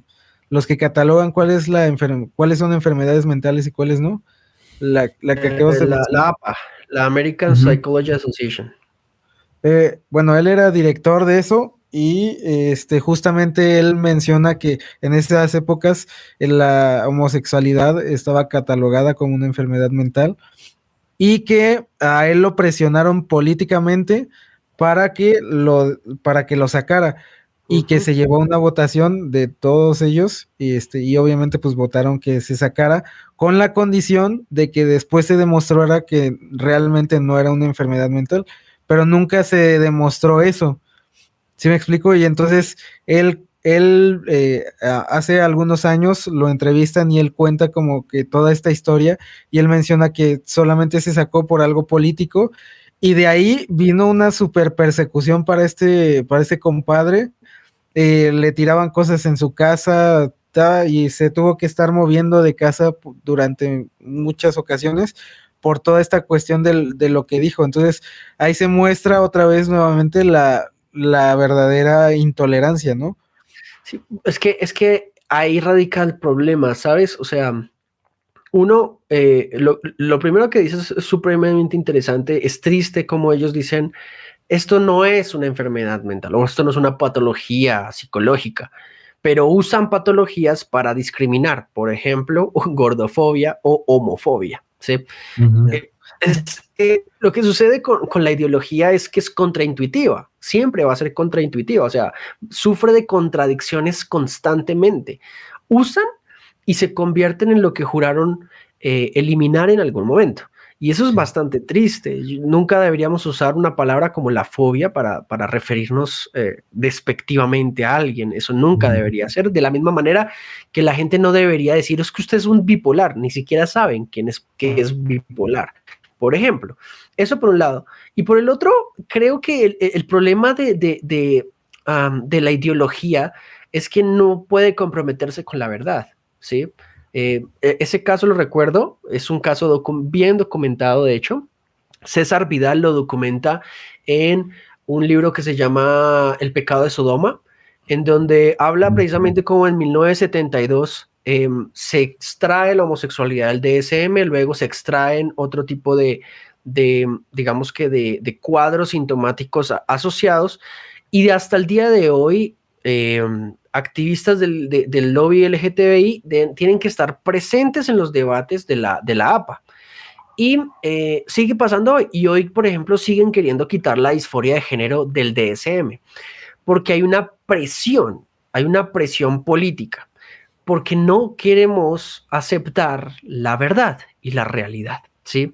catalogan cuáles son enfermedades mentales y cuáles no? La que acabas de mencionar. la APA, la American Ujú. Psychology Association. Bueno, él era director de eso y justamente él menciona que en esas épocas la homosexualidad estaba catalogada como una enfermedad mental y que a él lo presionaron políticamente para que lo sacara y que se llevó a una votación de todos ellos y obviamente pues votaron que se sacara con la condición de que después se demostrara que realmente no era una enfermedad mental, pero nunca se demostró eso. ¿Sí me explico? Y entonces él hace algunos años lo entrevistan y él cuenta como que toda esta historia y él menciona que solamente se sacó por algo político y de ahí vino una super persecución para este compadre. Le tiraban cosas en su casa y se tuvo que estar moviendo de casa durante muchas ocasiones por toda esta cuestión de lo que dijo. Entonces ahí se muestra otra vez nuevamente la verdadera intolerancia, ¿no? Sí, es que ahí radica el problema, ¿sabes? O sea, uno, lo primero que dices es supremamente interesante, es triste como ellos dicen, esto no es una enfermedad mental o esto no es una patología psicológica, pero usan patologías para discriminar, por ejemplo, gordofobia o homofobia, ¿sí? Ujú. Lo que sucede con la ideología es que es contraintuitiva, siempre va a ser contraintuitiva, o sea, sufre de contradicciones constantemente. Usan y se convierten en lo que juraron eliminar en algún momento. Y eso es bastante triste. Nunca deberíamos usar una palabra como la fobia para referirnos despectivamente a alguien. Eso nunca debería ser. De la misma manera que la gente no debería decir, es que usted es un bipolar. Ni siquiera saben qué es bipolar. Por ejemplo, eso por un lado. Y por el otro, creo que el problema de la ideología es que no puede comprometerse con la verdad, ¿sí? Ese caso lo recuerdo, es un caso bien documentado, de hecho. César Vidal lo documenta en un libro que se llama El pecado de Sodoma, en donde habla precisamente como en 1972 se extrae la homosexualidad del DSM, luego se extraen otro tipo digamos que de cuadros sintomáticos asociados, y hasta el día de hoy activistas del lobby LGTBI tienen que estar presentes en los debates de la APA. Y sigue pasando hoy. Y hoy, por ejemplo, siguen queriendo quitar la disforia de género del DSM, porque hay una presión política, porque no queremos aceptar la verdad y la realidad, ¿sí?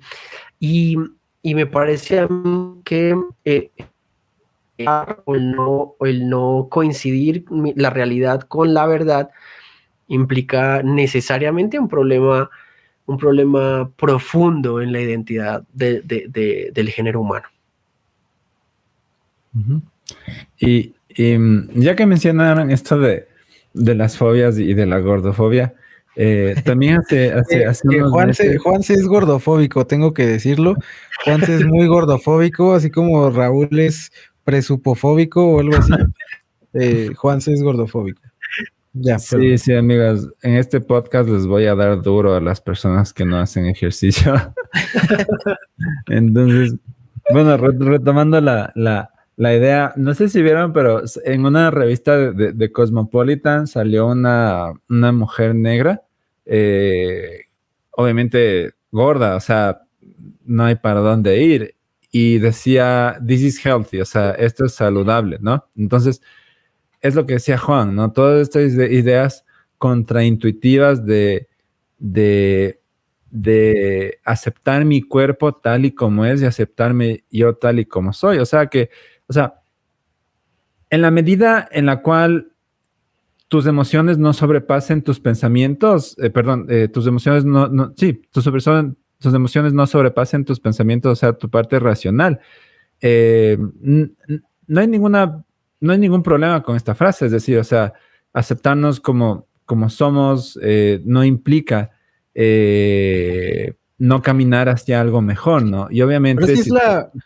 Y me parece a mí que el no coincidir la realidad con la verdad implica necesariamente un problema profundo en la identidad del género humano. Ujú. Y ya que mencionaron esto de las fobias y de la gordofobia, también hace unos meses... Juanse es gordofóbico, tengo que decirlo. Juanse es muy gordofóbico, así como Raúl es presupofóbico o algo así. Juanse es gordofóbico. Ya, Sí, sí, amigos, en este podcast les voy a dar duro a las personas que no hacen ejercicio. Entonces, bueno, retomando la idea, no sé si vieron, pero en una revista de Cosmopolitan salió una mujer negra obviamente gorda, o sea, no hay para dónde ir. Y decía, this is healthy, o sea, esto es saludable, ¿no? Entonces, es lo que decía Juan, ¿no? Todas estas ideas contraintuitivas de, de aceptar mi cuerpo tal y como es y aceptarme yo tal y como soy. O sea, en la medida en la cual tus emociones no sobrepasen tus pensamientos, tus emociones tus emociones no sobrepasen tus pensamientos, o sea, tu parte racional. No hay ningún problema con esta frase, es decir, o sea, aceptarnos como somos no implica no caminar hacia algo mejor, ¿no? Y obviamente Pero sí es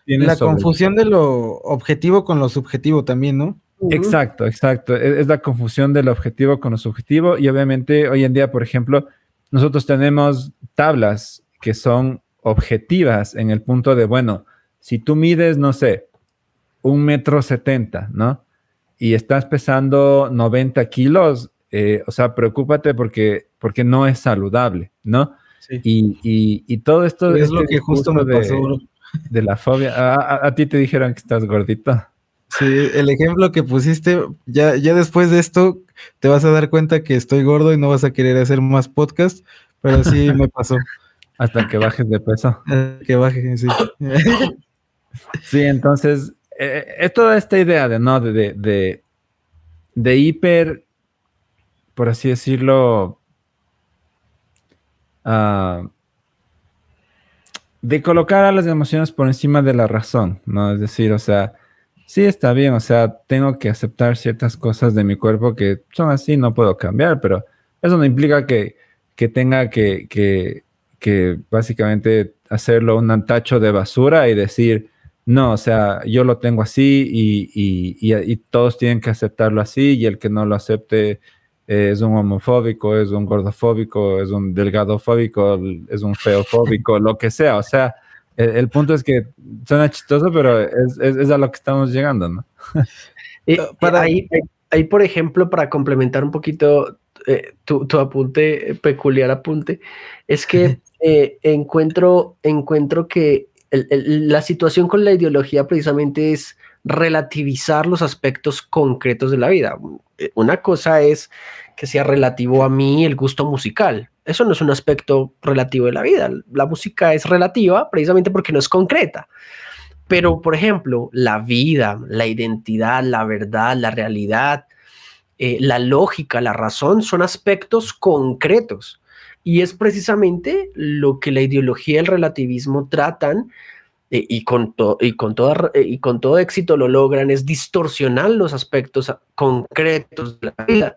si la confusión de lo objetivo con lo subjetivo también, ¿no? Exacto. Es la confusión del objetivo con lo subjetivo y obviamente hoy en día, por ejemplo, nosotros tenemos tablas que son objetivas en el punto de, bueno, si tú mides, no sé, 1,70 m, ¿no? Y estás pesando 90 kilos, o sea, preocúpate porque no es saludable, ¿no? Sí. Y todo esto Es lo que justo me pasó, bro. de la fobia. ¿A ti te dijeron que estás gordito? Sí, el ejemplo que pusiste, ya después de esto te vas a dar cuenta que estoy gordo y no vas a querer hacer más podcast, pero sí me pasó. Hasta que bajes de peso. Que baje, sí. Sí, entonces, es toda esta idea de hiper, por así decirlo, de colocar a las emociones por encima de la razón, ¿no? Es decir, o sea, sí está bien, o sea, tengo que aceptar ciertas cosas de mi cuerpo que son así, no puedo cambiar, pero eso no implica que tenga que básicamente hacerlo un tacho de basura y decir, no, o sea, yo lo tengo así y todos tienen que aceptarlo así y el que no lo acepte es un homofóbico, es un gordofóbico, es un delgadofóbico, es un feofóbico, lo que sea. O sea, el punto es que suena chistoso, pero es a lo que estamos llegando, ¿no? Ahí, por ejemplo, para complementar un poquito tu apunte, peculiar apunte, es que encuentro que la situación con la ideología precisamente es relativizar los aspectos concretos de la vida. Una cosa es que sea relativo a mí el gusto musical. Eso no es un aspecto relativo de la vida. La música es relativa precisamente porque no es concreta. Pero, por ejemplo, la vida, la identidad, la verdad, la realidad, la lógica, la razón, son aspectos concretos. Y es precisamente lo que la ideología y el relativismo tratan, y con todo éxito lo logran, es distorsionar los aspectos concretos de la vida.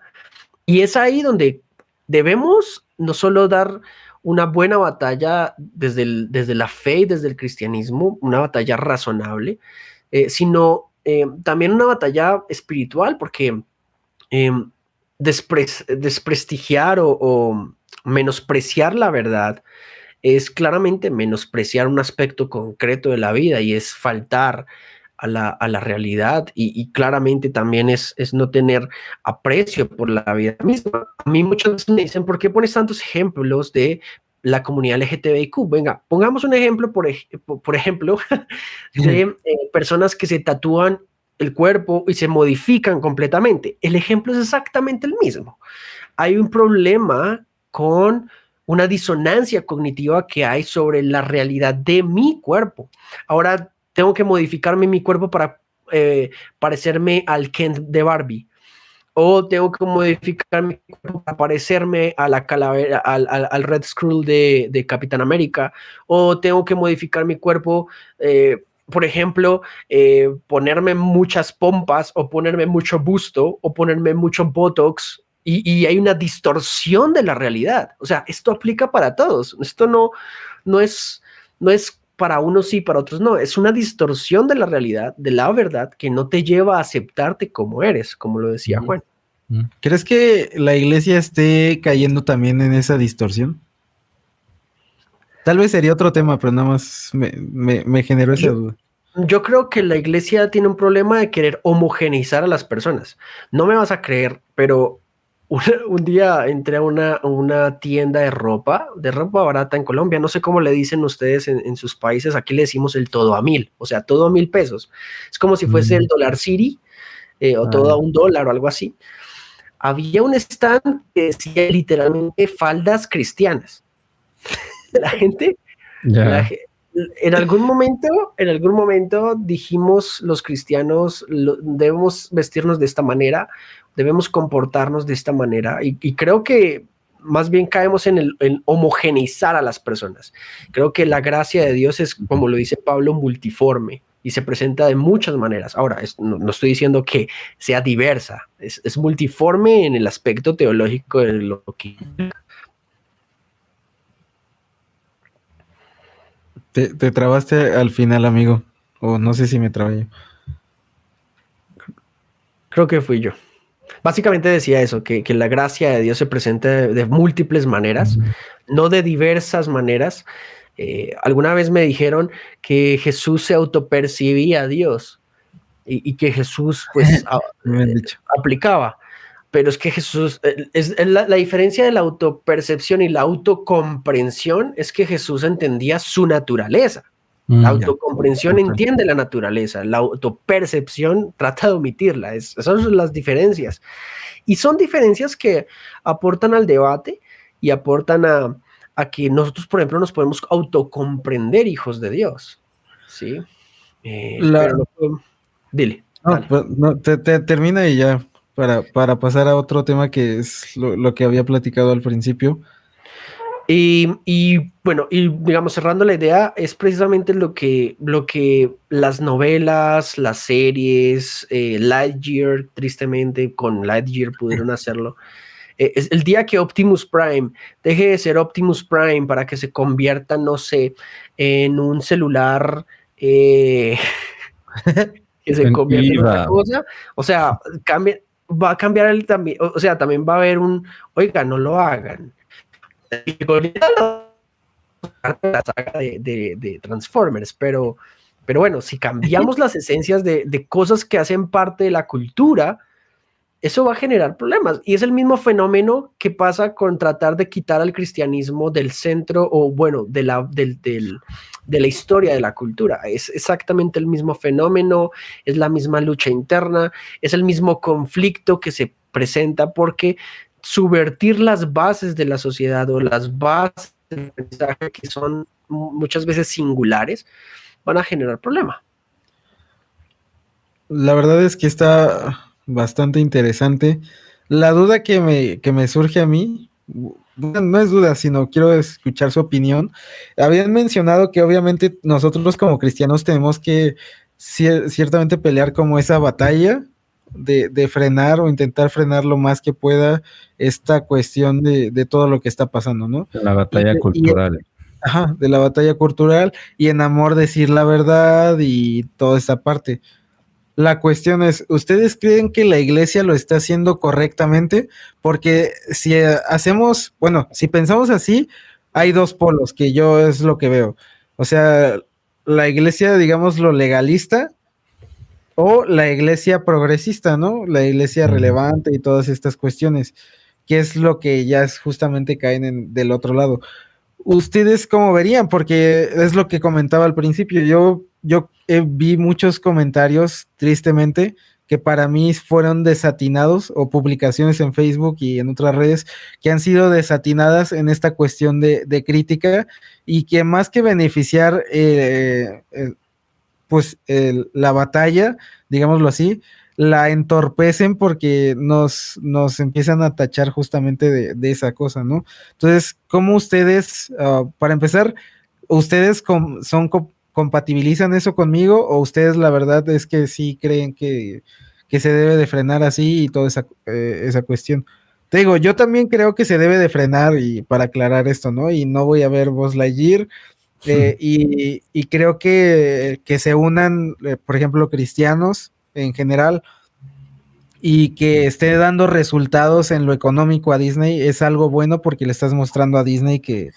Y es ahí donde debemos no solo dar una buena batalla desde la fe y desde el cristianismo, una batalla razonable, sino también una batalla espiritual, porque desprestigiar o menospreciar la verdad es claramente menospreciar un aspecto concreto de la vida y es faltar a la realidad y claramente también es no tener aprecio por la vida misma. A mí muchas veces me dicen, ¿por qué pones tantos ejemplos de la comunidad LGTBIQ? Venga, pongamos un ejemplo, por ejemplo, de personas que se tatúan el cuerpo y se modifican completamente. El ejemplo es exactamente el mismo. Hay un problema con una disonancia cognitiva que hay sobre la realidad de mi cuerpo. Ahora tengo que modificarme mi cuerpo para parecerme al Ken de Barbie. O tengo que modificar mi cuerpo para parecerme a la calavera, al Red Skrull de Capitán América. O tengo que modificar mi cuerpo, por ejemplo, ponerme muchas pompas o ponerme mucho busto o ponerme mucho Botox. Y hay una distorsión de la realidad. O sea, esto aplica para todos. Esto no es para unos sí, para otros no. Es una distorsión de la realidad, de la verdad, que no te lleva a aceptarte como eres, como lo decía Juan. ¿Crees que la iglesia esté cayendo también en esa distorsión? Tal vez sería otro tema, pero nada más me generó esa duda. Yo creo que la iglesia tiene un problema de querer homogeneizar a las personas. No me vas a creer, pero un día entré a una tienda de ropa barata en Colombia. No sé cómo le dicen ustedes en sus países. Aquí le decimos el todo a 1.000, o sea, todo a 1.000 pesos. Es como si fuese el Dollar City o todo a $1 o algo así. Había un stand que decía literalmente faldas cristianas. La gente, la Ya. ge- en algún momento dijimos los cristianos debemos vestirnos de esta manera, debemos comportarnos de esta manera y creo que más bien caemos en homogeneizar a las personas. Creo que la gracia de Dios es, como lo dice Pablo, multiforme y se presenta de muchas maneras. Ahora, no estoy diciendo que sea diversa, es multiforme en el aspecto teológico de lo que... Te trabaste al final, amigo. O no sé si me trabé. Creo que fui yo. Básicamente decía eso, que la gracia de Dios se presenta de múltiples maneras, no de diversas maneras. Alguna vez me dijeron que Jesús se autopercibía a Dios y que Jesús pues Me han dicho. aplicaba. Pero es que Jesús, es la diferencia de la autopercepción y la autocomprensión es que Jesús entendía su naturaleza. La autocomprensión entiende la naturaleza, la autopercepción trata de omitirla. Esas son las diferencias. Y son diferencias que aportan al debate y aportan a que nosotros, por ejemplo, nos podemos autocomprender hijos de Dios. ¿Sí? Pero no, dile. No, Dale. pues, no, termina y ya, para pasar a otro tema que es lo que había platicado al principio. Y bueno, y digamos, cerrando la idea, es precisamente lo que las novelas, las series, Lightyear, tristemente con Lightyear pudieron hacerlo. Es el día que Optimus Prime deje de ser Optimus Prime para que se convierta, no sé, en un celular que se convierta en otra cosa. O sea, va a cambiar el también, o sea, también va a haber oiga, no lo hagan. La saga de Transformers, pero bueno, si cambiamos las esencias de cosas que hacen parte de la cultura, eso va a generar problemas. Y es el mismo fenómeno que pasa con tratar de quitar al cristianismo del centro o, bueno, de la historia de la cultura. Es exactamente el mismo fenómeno, es la misma lucha interna, es el mismo conflicto que se presenta porque subvertir las bases de la sociedad o las bases del mensaje que son muchas veces singulares van a generar problemas. La verdad es que está bastante interesante. La duda que me surge a mí, no es duda, sino quiero escuchar su opinión. Habían mencionado que obviamente nosotros como cristianos tenemos que ciertamente pelear como esa batalla de frenar o intentar frenar lo más que pueda esta cuestión de todo lo que está pasando, ¿no? La batalla cultural. Ajá, de la batalla cultural y en amor decir la verdad y toda esa parte. La cuestión es, ¿ustedes creen que la iglesia lo está haciendo correctamente? Porque si hacemos, bueno, si pensamos así, hay dos polos que yo es lo que veo. O sea, la iglesia, digamos, lo legalista o la iglesia progresista, ¿no? La iglesia relevante y todas estas cuestiones, que es lo que ya es justamente caen del otro lado. ¿Ustedes cómo verían? Porque es lo que comentaba al principio. Yo vi muchos comentarios, tristemente, que para mí fueron desatinados, o publicaciones en Facebook y en otras redes que han sido desatinadas en esta cuestión de crítica y que más que beneficiar la batalla, digámoslo así, la entorpecen porque nos empiezan a tachar justamente de esa cosa, ¿no? Entonces, ¿cómo ustedes, para empezar, ustedes compatibilizan eso conmigo o ustedes la verdad es que sí creen que se debe de frenar así y toda esa cuestión? Te digo, yo también creo que se debe de frenar y para aclarar esto, ¿no? Y no voy a ver Buzz Lightyear. Y creo que se unan, por ejemplo, cristianos en general y que esté dando resultados en lo económico a Disney es algo bueno porque le estás mostrando a Disney que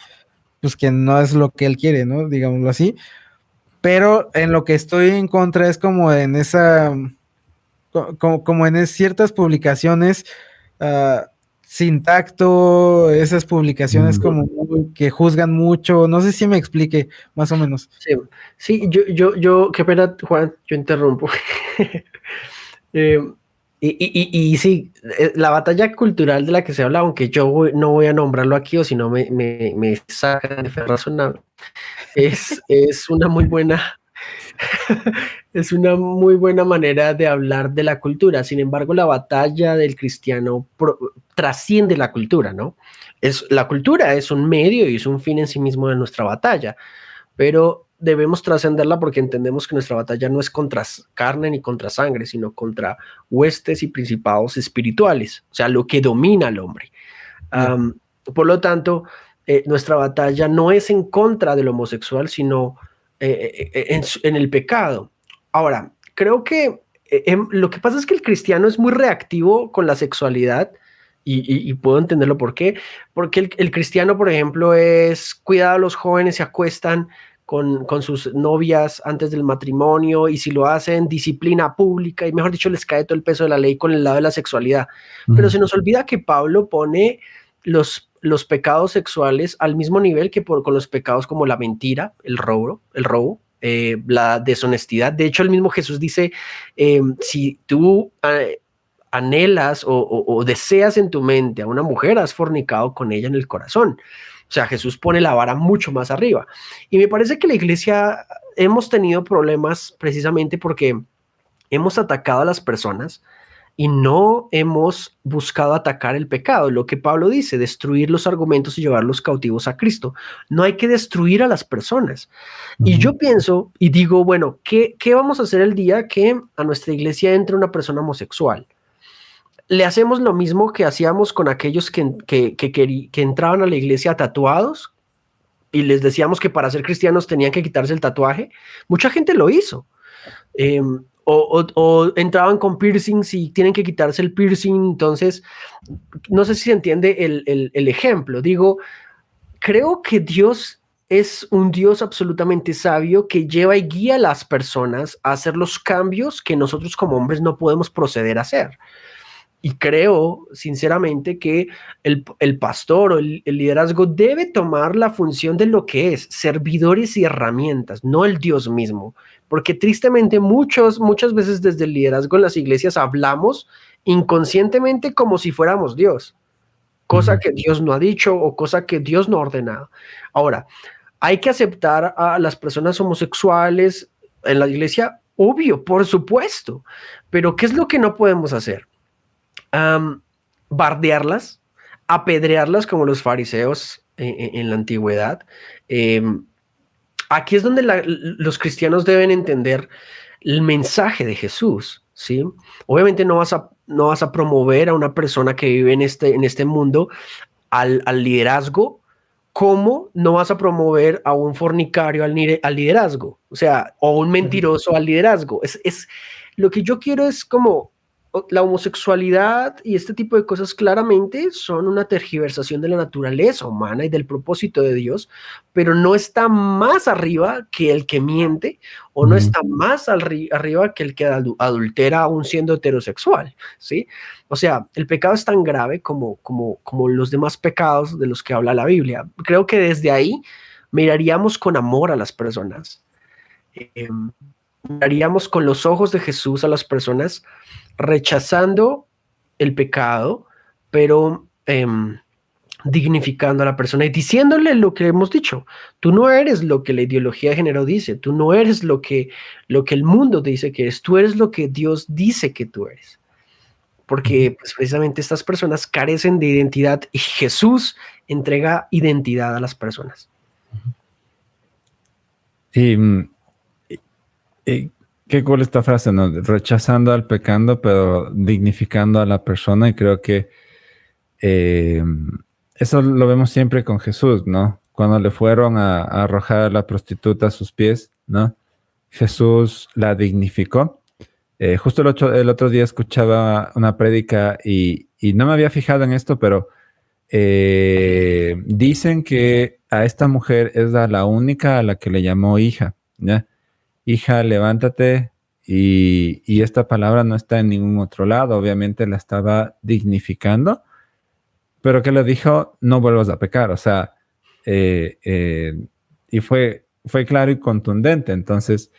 pues que no es lo que él quiere, ¿no? Digámoslo así. Pero en lo que estoy en contra es como en esa, como en ciertas publicaciones, sin tacto, esas publicaciones como que juzgan mucho, no sé si me explique, más o menos. Sí, qué pena, Juan, yo interrumpo. Eh, y sí, la batalla cultural de la que se habla, aunque no voy a nombrarlo aquí o si no me sacan de fe razonable, es una muy buena, es una muy buena manera de hablar de la cultura. Sin embargo, la batalla del cristiano trasciende la cultura, ¿no? La cultura es un medio y es un fin en sí mismo de nuestra batalla, pero debemos trascenderla porque entendemos que nuestra batalla no es contra carne ni contra sangre, sino contra huestes y principados espirituales, o sea, lo que domina al hombre. Por lo tanto, nuestra batalla no es en contra del homosexual, sino en el pecado. Ahora, creo que lo que pasa es que el cristiano es muy reactivo con la sexualidad y puedo entenderlo por qué. Porque el cristiano, por ejemplo, es cuidado a los jóvenes, se acuestan con sus novias antes del matrimonio y si lo hacen, disciplina pública y mejor dicho, les cae todo el peso de la ley con el lado de la sexualidad. Pero se nos olvida que Pablo pone los pecados sexuales al mismo nivel que con los pecados como la mentira, el robo, la deshonestidad. De hecho, el mismo Jesús dice, si tú anhelas o deseas en tu mente a una mujer, has fornicado con ella en el corazón. O sea, Jesús pone la vara mucho más arriba. Y me parece que la iglesia hemos tenido problemas precisamente porque hemos atacado a las personas y no hemos buscado atacar el pecado. Lo que Pablo dice, destruir los argumentos y llevarlos cautivos a Cristo. No hay que destruir a las personas. Y yo pienso y digo, bueno, ¿qué vamos a hacer el día que a nuestra iglesia entre una persona homosexual? Le hacemos lo mismo que hacíamos con aquellos que entraban a la iglesia tatuados y les decíamos que para ser cristianos tenían que quitarse el tatuaje. Mucha gente lo hizo. O entraban con piercings y tienen que quitarse el piercing. Entonces, no sé si se entiende el ejemplo. Digo, creo que Dios es un Dios absolutamente sabio que lleva y guía a las personas a hacer los cambios que nosotros como hombres no podemos proceder a hacer. Y creo, sinceramente, que el pastor o el liderazgo debe tomar la función de lo que es, servidores y herramientas, no el Dios mismo. Porque tristemente muchas veces desde el liderazgo en las iglesias hablamos inconscientemente como si fuéramos Dios, cosa que Dios no ha dicho o cosa que Dios no ha ordenado. Ahora, hay que aceptar a las personas homosexuales en la iglesia, obvio, por supuesto, pero ¿qué es lo que no podemos hacer? Bardearlas, apedrearlas como los fariseos en la antigüedad. Aquí es donde los cristianos deben entender el mensaje de Jesús, ¿sí? Obviamente no vas a promover a una persona que vive en este mundo al liderazgo, como no vas a promover a un fornicario al liderazgo, o sea, o un mentiroso al liderazgo. Lo que yo quiero es como la homosexualidad y este tipo de cosas claramente son una tergiversación de la naturaleza humana y del propósito de Dios, pero no está más arriba que el que miente o no está más arriba que el que adultera aún siendo heterosexual, ¿sí? O sea, el pecado es tan grave como los demás pecados de los que habla la Biblia. Creo que desde ahí miraríamos con amor a las personas. Miraríamos con los ojos de Jesús a las personas, rechazando el pecado, pero dignificando a la persona y diciéndole lo que hemos dicho. Tú no eres lo que la ideología de género dice, tú no eres lo que el mundo dice que eres, tú eres lo que Dios dice que tú eres. Porque pues, precisamente estas personas carecen de identidad y Jesús entrega identidad a las personas. Qué cool esta frase, ¿no? Rechazando al pecado, pero dignificando a la persona. Y creo que eso lo vemos siempre con Jesús, ¿no? Cuando le fueron a arrojar a la prostituta a sus pies, ¿no? Jesús la dignificó. Justo el otro día escuchaba una prédica y no me había fijado en esto, pero dicen que a esta mujer es la única a la que le llamó hija, ¿ya? Hija, levántate, y esta palabra no está en ningún otro lado, obviamente la estaba dignificando, pero que le dijo, no vuelvas a pecar, o sea, y fue claro y contundente. Entonces,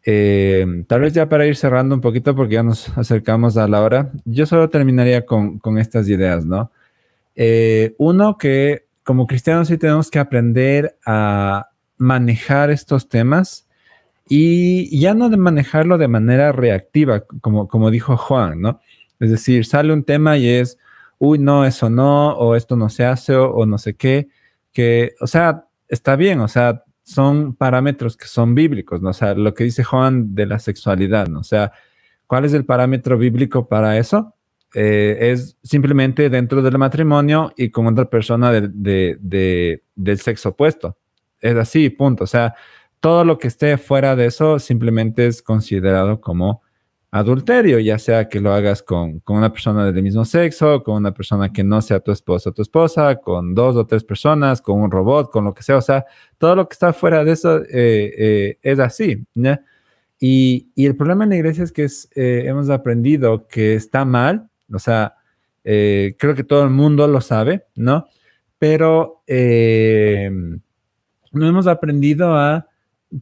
tal vez ya para ir cerrando un poquito, porque ya nos acercamos a la hora, yo solo terminaría con estas ideas, ¿no? Uno, que como cristianos sí tenemos que aprender a manejar estos temas y ya no de manejarlo de manera reactiva, como dijo Juan, ¿no? Es decir, sale un tema y es, uy, no, eso no, o esto no se hace, o no sé qué, que, o sea, está bien, o sea, son parámetros que son bíblicos, ¿no? O sea, lo que dice Juan de la sexualidad, ¿no? O sea, ¿cuál es el parámetro bíblico para eso? Es simplemente dentro del matrimonio y con otra persona del sexo opuesto. Es así, punto. O sea, todo lo que esté fuera de eso simplemente es considerado como adulterio, ya sea que lo hagas con una persona del mismo sexo, con una persona que no sea tu esposo o tu esposa, con 2 o 3 personas, con un robot, con lo que sea. O sea, todo lo que está fuera de eso es así, ¿ya? Y el problema en la iglesia es que hemos aprendido que está mal, o sea, creo que todo el mundo lo sabe, ¿no? Pero no hemos aprendido a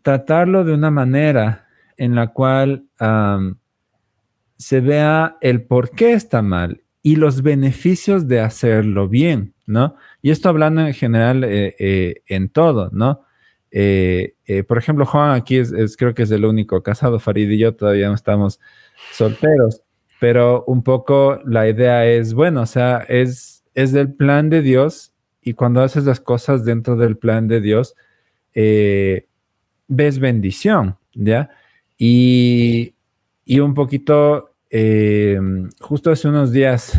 tratarlo de una manera en la cual se vea el por qué está mal y los beneficios de hacerlo bien, ¿no? Y esto hablando en general en todo, ¿no? Por ejemplo, Juan aquí creo que es el único casado, Farid y yo todavía no estamos solteros, pero un poco la idea es, bueno, o sea, es del plan de Dios y cuando haces las cosas dentro del plan de Dios, ves bendición, ¿ya? Y un poquito, justo hace unos días,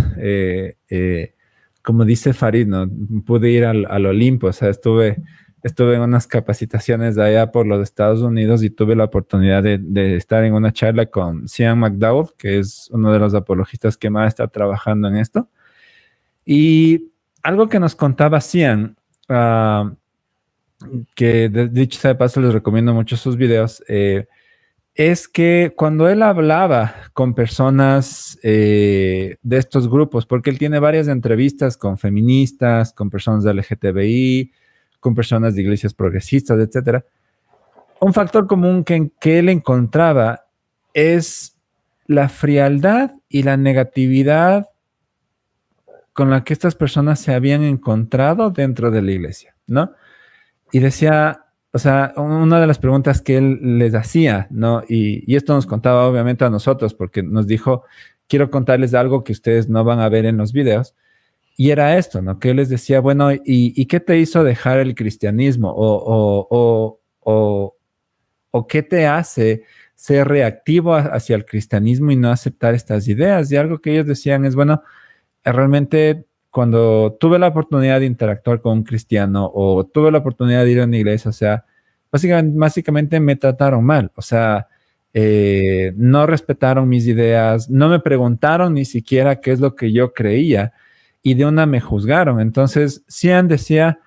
como dice Farid, ¿no? Pude ir al Olimpo, o sea, estuve en unas capacitaciones de allá por los Estados Unidos y tuve la oportunidad de estar en una charla con Sean McDowell, que es uno de los apologistas que más está trabajando en esto. Y algo que nos contaba Sean, que dicho sea de paso les recomiendo mucho sus videos, es que cuando él hablaba con personas de estos grupos, porque él tiene varias entrevistas con feministas, con personas de LGTBI, con personas de iglesias progresistas, etcétera, un factor común que él encontraba es la frialdad y la negatividad con la que estas personas se habían encontrado dentro de la iglesia, ¿no? Y decía, o sea, una de las preguntas que él les hacía, ¿no? Y esto nos contaba obviamente a nosotros, porque nos dijo, quiero contarles algo que ustedes no van a ver en los videos. Y era esto, ¿no? Que él les decía, bueno, ¿y qué te hizo dejar el cristianismo? ¿O qué te hace ser reactivo hacia el cristianismo y no aceptar estas ideas? Y algo que ellos decían es, bueno, realmente cuando tuve la oportunidad de interactuar con un cristiano o tuve la oportunidad de ir a una iglesia, o sea, básicamente me trataron mal, o sea, no respetaron mis ideas, no me preguntaron ni siquiera qué es lo que yo creía y de una me juzgaron. Entonces, Cian decía,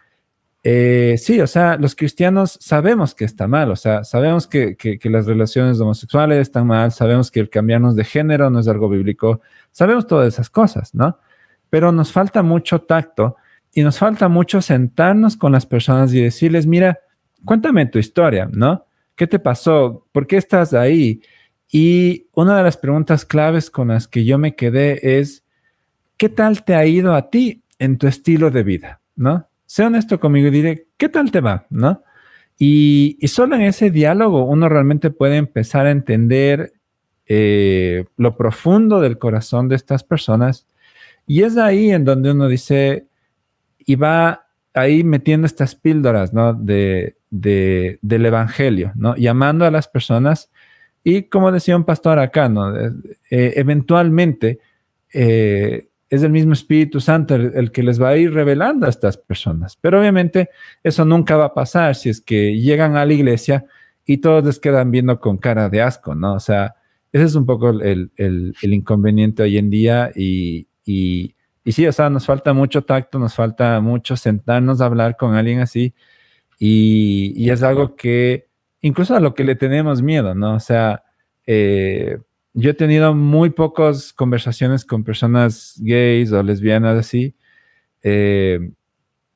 sí, o sea, los cristianos sabemos que está mal, o sea, sabemos que las relaciones homosexuales están mal, sabemos que el cambiarnos de género no es algo bíblico, sabemos todas esas cosas, ¿no? Pero nos falta mucho tacto y nos falta mucho sentarnos con las personas y decirles, mira, cuéntame tu historia, ¿no? ¿Qué te pasó? ¿Por qué estás ahí? Y una de las preguntas claves con las que yo me quedé es, ¿qué tal te ha ido a ti en tu estilo de vida? ¿No? Sé honesto conmigo y diré, ¿qué tal te va? ¿No? Y solo en ese diálogo uno realmente puede empezar a entender lo profundo del corazón de estas personas. Y es ahí en donde uno dice, y va ahí metiendo estas píldoras, ¿no? Del evangelio, ¿no? Llamando a las personas. Y como decía un pastor acá, ¿no? Eventualmente es el mismo Espíritu Santo el que les va a ir revelando a estas personas. Pero obviamente eso nunca va a pasar si es que llegan a la iglesia y todos les quedan viendo con cara de asco, ¿no? O sea, ese es un poco el inconveniente hoy en día y sí, o sea, nos falta mucho tacto, nos falta mucho sentarnos a hablar con alguien así y es algo que incluso a lo que le tenemos miedo, ¿no? O sea, yo he tenido muy pocas conversaciones con personas gays o lesbianas así,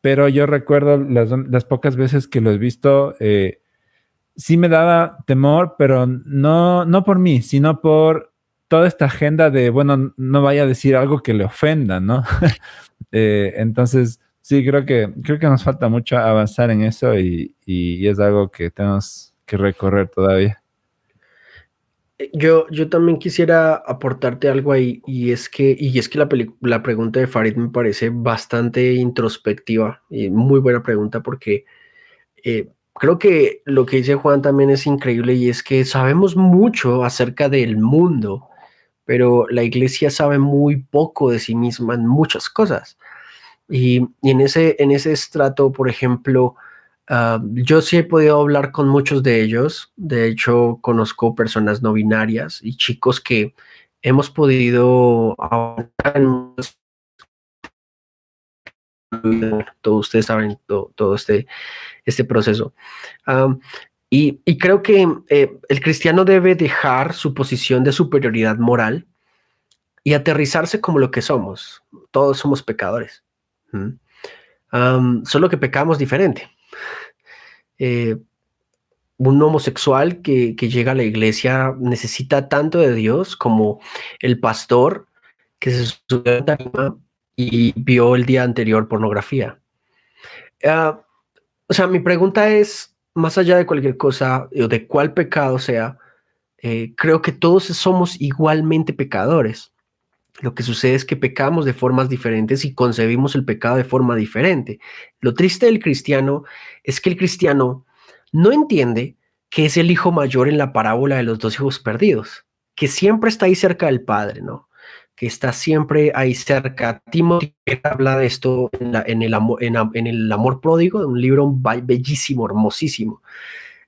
Pero yo recuerdo las pocas veces que lo he visto, sí me daba temor, pero no por mí, sino por toda esta agenda de, bueno, no vaya a decir algo que le ofenda, ¿no? Entonces, sí, creo que nos falta mucho avanzar en eso y es algo que tenemos que recorrer todavía. Yo también quisiera aportarte algo ahí, y es que la pregunta de Farid me parece bastante introspectiva y muy buena pregunta, porque creo que lo que dice Juan también es increíble, y es que sabemos mucho acerca del mundo, pero la iglesia sabe muy poco de sí misma en muchas cosas. Y en ese estrato, por ejemplo, yo sí he podido hablar con muchos de ellos. De hecho, conozco personas no binarias y chicos que hemos podido avanzar en todos ustedes saben todo este proceso. Um, y creo que el cristiano debe dejar su posición de superioridad moral y aterrizarse como lo que somos. Todos somos pecadores. ¿Mm? Solo que pecamos diferente. Un homosexual que llega a la iglesia necesita tanto de Dios como el pastor que se subió a la tarima y vio el día anterior pornografía. O sea, mi pregunta es, más allá de cualquier cosa o de cuál pecado sea, creo que todos somos igualmente pecadores. Lo que sucede es que pecamos de formas diferentes y concebimos el pecado de forma diferente. Lo triste del cristiano es que el cristiano no entiende que es el hijo mayor en la parábola de los dos hijos perdidos, que siempre está ahí cerca del padre, ¿no? Que está siempre ahí cerca. Timothy habla de esto en el amor pródigo, un libro bellísimo, hermosísimo,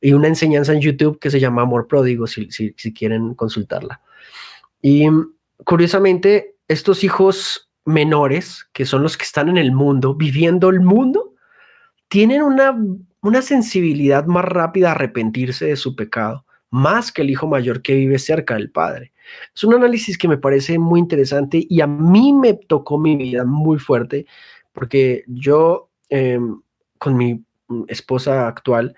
y una enseñanza en YouTube que se llama Amor Pródigo, si quieren consultarla. Y curiosamente, estos hijos menores, que son los que están en el mundo, viviendo el mundo, tienen una sensibilidad más rápida a arrepentirse de su pecado, más que el hijo mayor que vive cerca del padre. Es un análisis que me parece muy interesante y a mí me tocó mi vida muy fuerte, porque yo con mi esposa actual,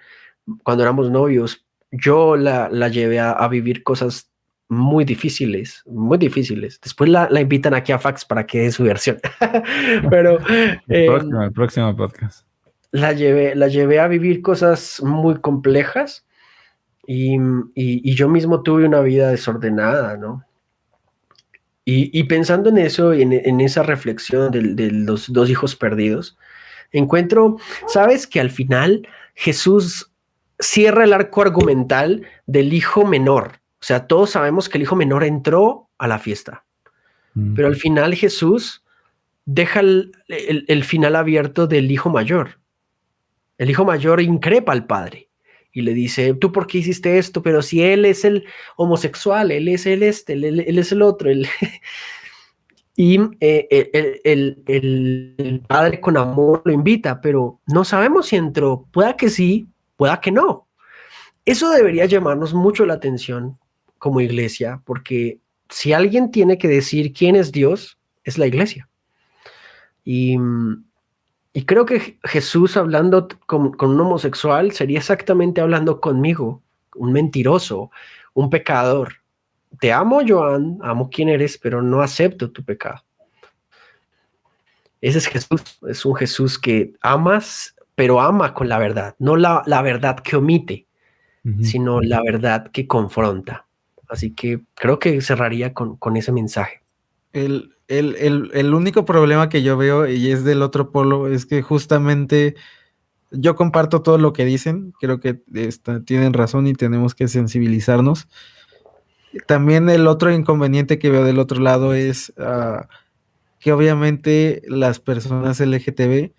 cuando éramos novios, yo la llevé a vivir cosas muy difíciles, muy difíciles. Después la invitan aquí a Fax para que dé su versión. Pero El próximo podcast. la llevé a vivir cosas muy complejas y yo mismo tuve una vida desordenada, ¿no? Y pensando en eso, en esa reflexión de los dos hijos perdidos, encuentro, ¿sabes? Que al final Jesús cierra el arco argumental del hijo menor. O sea, todos sabemos que el hijo menor entró a la fiesta, pero al final Jesús deja el final abierto del hijo mayor. El hijo mayor increpa al padre y le dice, ¿tú por qué hiciste esto? Pero si él es el homosexual, él es él es el otro. Y el padre con amor lo invita, pero no sabemos si entró. Pueda que sí, pueda que no. Eso debería llamarnos mucho la atención como iglesia, porque si alguien tiene que decir quién es Dios, es la iglesia. Y creo que Jesús hablando con un homosexual sería exactamente hablando conmigo, un mentiroso, un pecador. Te amo, Joan, amo quién eres, pero no acepto tu pecado. Ese es Jesús, es un Jesús que amas, pero ama con la verdad, no la verdad que omite, sino la verdad que confronta. Así que creo que cerraría con ese mensaje. El único problema que yo veo, y es del otro polo, es que justamente yo comparto todo lo que dicen, creo que tienen razón y tenemos que sensibilizarnos. También el otro inconveniente que veo del otro lado es que obviamente las personas LGTB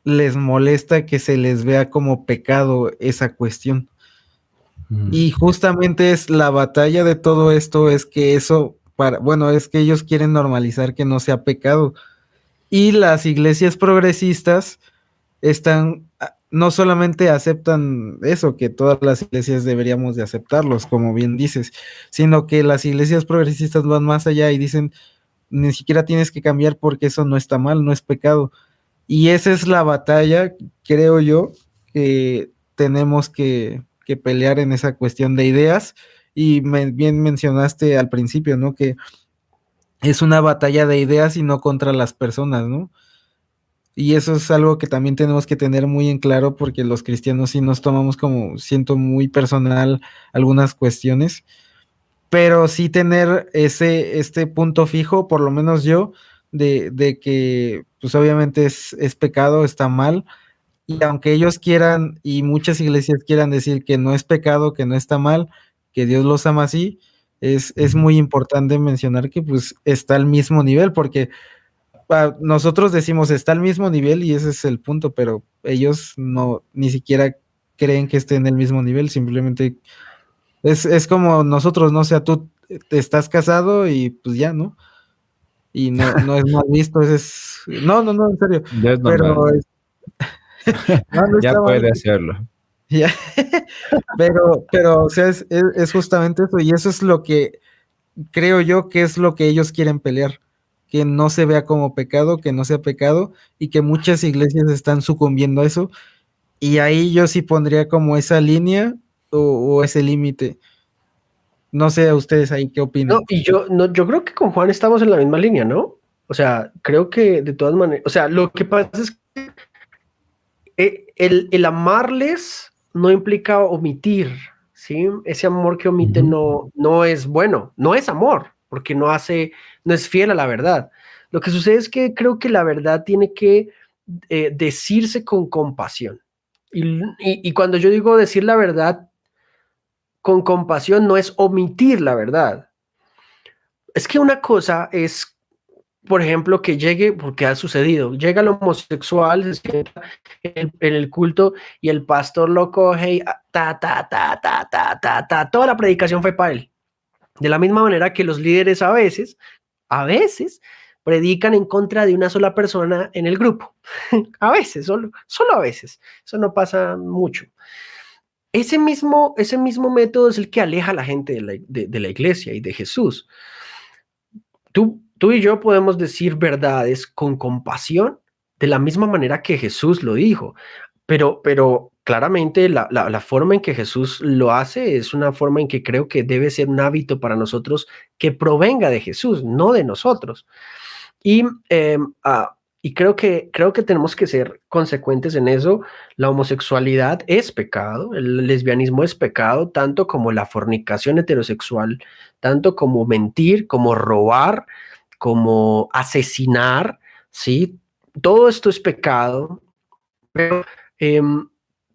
les molesta que se les vea como pecado esa cuestión. Y justamente es la batalla de todo esto, es que eso, es que ellos quieren normalizar que no sea pecado. Y las iglesias progresistas no solamente aceptan eso, que todas las iglesias deberíamos de aceptarlos, como bien dices, sino que las iglesias progresistas van más allá y dicen, ni siquiera tienes que cambiar porque eso no está mal, no es pecado. Y esa es la batalla, creo yo, que tenemos que pelear en esa cuestión de ideas. Y bien mencionaste al principio, ¿no? Que es una batalla de ideas y no contra las personas, ¿no? Y eso es algo que también tenemos que tener muy en claro porque los cristianos sí nos tomamos como, siento muy personal algunas cuestiones, pero sí tener este punto fijo, por lo menos yo, de que pues obviamente es pecado, está mal, y aunque ellos quieran y muchas iglesias quieran decir que no es pecado, que no está mal, que Dios los ama así, es muy importante mencionar que pues está al mismo nivel, porque nosotros decimos está al mismo nivel y ese es el punto, pero ellos no, ni siquiera creen que esté en el mismo nivel, simplemente es como nosotros, ¿no? O sea, tú te estás casado y pues ya, ¿no? Y no es mal visto, no, en serio, Ya es pero normal. no Ya está mal, puede hacerlo. ya. Pero, o sea, es justamente eso, y eso es lo que creo yo que es lo que ellos quieren pelear, que no se vea como pecado, que no sea pecado, y que muchas iglesias están sucumbiendo a eso, y ahí yo sí pondría como esa línea o ese límite. No sé a ustedes ahí qué No, opinan. y yo, no, yo creo que con Juan estamos en la misma línea, ¿no? O sea, creo que de todas maneras, o sea, lo que pasa es que el amarles no implica omitir, ¿sí? Ese amor que omite no es bueno, no es amor, porque no es fiel a la verdad. Lo que sucede es que creo que la verdad tiene que decirse con compasión. Y cuando yo digo decir la verdad con compasión, no es omitir la verdad. Es que una cosa es, por ejemplo, que llegue, porque ha sucedido, llega el homosexual, se sienta en el culto y el pastor lo coge y toda la predicación fue para él. De la misma manera que los líderes a veces, predican en contra de una sola persona en el grupo. A veces, solo a veces. Eso no pasa mucho. Ese mismo método es el que aleja a la gente de la iglesia y de Jesús. Tú y yo podemos decir verdades con compasión de la misma manera que Jesús lo dijo, pero claramente la forma en que Jesús lo hace es una forma en que creo que debe ser un hábito para nosotros que provenga de Jesús, no de nosotros. Y, eh, ah, y creo que tenemos que ser consecuentes en eso. La homosexualidad es pecado, el lesbianismo es pecado, tanto como la fornicación heterosexual, tanto como mentir, como robar, como asesinar, ¿sí? Todo esto es pecado, pero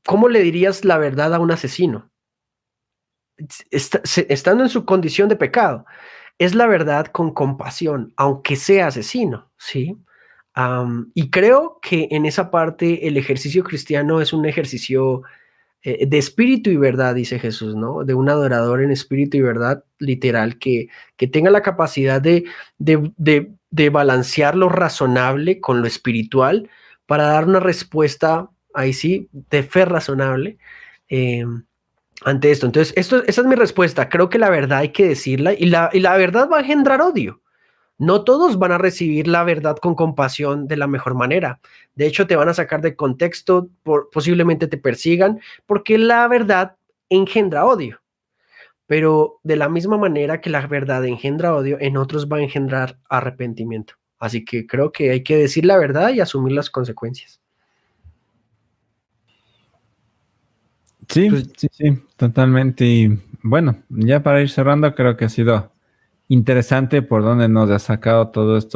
¿cómo le dirías la verdad a un asesino? Estando en su condición de pecado, es la verdad con compasión, aunque sea asesino, ¿sí? Y creo que en esa parte el ejercicio cristiano es un ejercicio de espíritu y verdad, dice Jesús, ¿no? De un adorador en espíritu y verdad, literal, que tenga la capacidad de balancear lo razonable con lo espiritual para dar una respuesta, ahí sí, de fe razonable. Ante esto. Entonces, esa es mi respuesta. Creo que la verdad hay que decirla y la verdad va a engendrar odio. No todos van a recibir la verdad con compasión de la mejor manera. De hecho, te van a sacar de contexto, posiblemente te persigan, porque la verdad engendra odio. Pero de la misma manera que la verdad engendra odio, en otros va a engendrar arrepentimiento. Así que creo que hay que decir la verdad y asumir las consecuencias. Sí, Pues, sí, totalmente. Y bueno, ya para ir cerrando, creo que ha sido interesante por donde nos ha sacado todos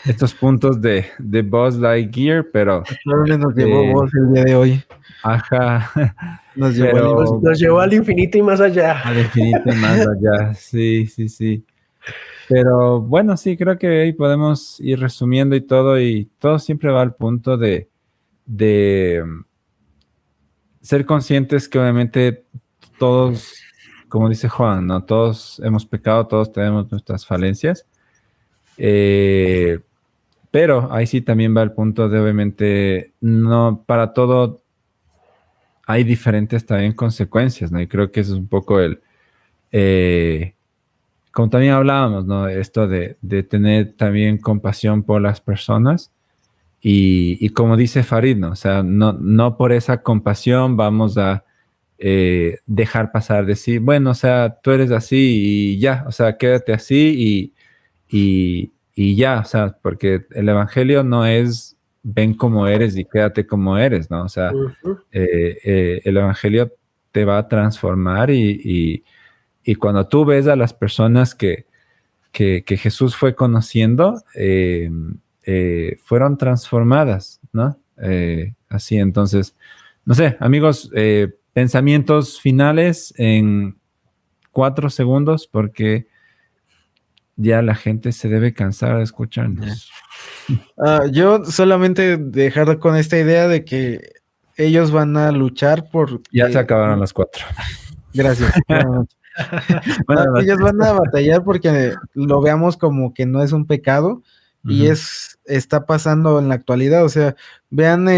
estos puntos de Buzz Lightyear, pero ¿a dónde nos llevó eh, vos el día de hoy? ajá, Nos llevó al pero Nos llevó al infinito y más allá. al infinito y más allá. Sí, sí, sí. Pero bueno, sí, creo que ahí podemos ir resumiendo y todo siempre va al punto de ser conscientes que obviamente todos, como dice Juan, ¿no? Todos hemos pecado, todos tenemos nuestras falencias. Eh, pero ahí sí también va el punto de obviamente no para todo hay diferentes también consecuencias, ¿no? Y creo que eso es un poco el como también hablábamos, ¿no? Esto de tener también compasión por las personas y como dice Farid, ¿no? O sea, no por esa compasión vamos a dejar pasar, decir, bueno, o sea, tú eres así y ya, o sea, quédate así y ya, o sea, porque el evangelio no es ven como eres y quédate como eres, ¿no? O sea, Ujú. el evangelio te va a transformar y cuando tú ves a las personas que Jesús fue conociendo, fueron transformadas, ¿no? Así, entonces, no sé, amigos, pensamientos finales en 4 segundos, porque ya la gente se debe cansar de escucharnos. Yo solamente dejar con esta idea de que ellos van a luchar por... Ya se acabaron las 4. Gracias. Buenas noches. No, Bueno, ellos van a batallar porque lo veamos como que no es un pecado y está pasando en la actualidad. O sea, vean,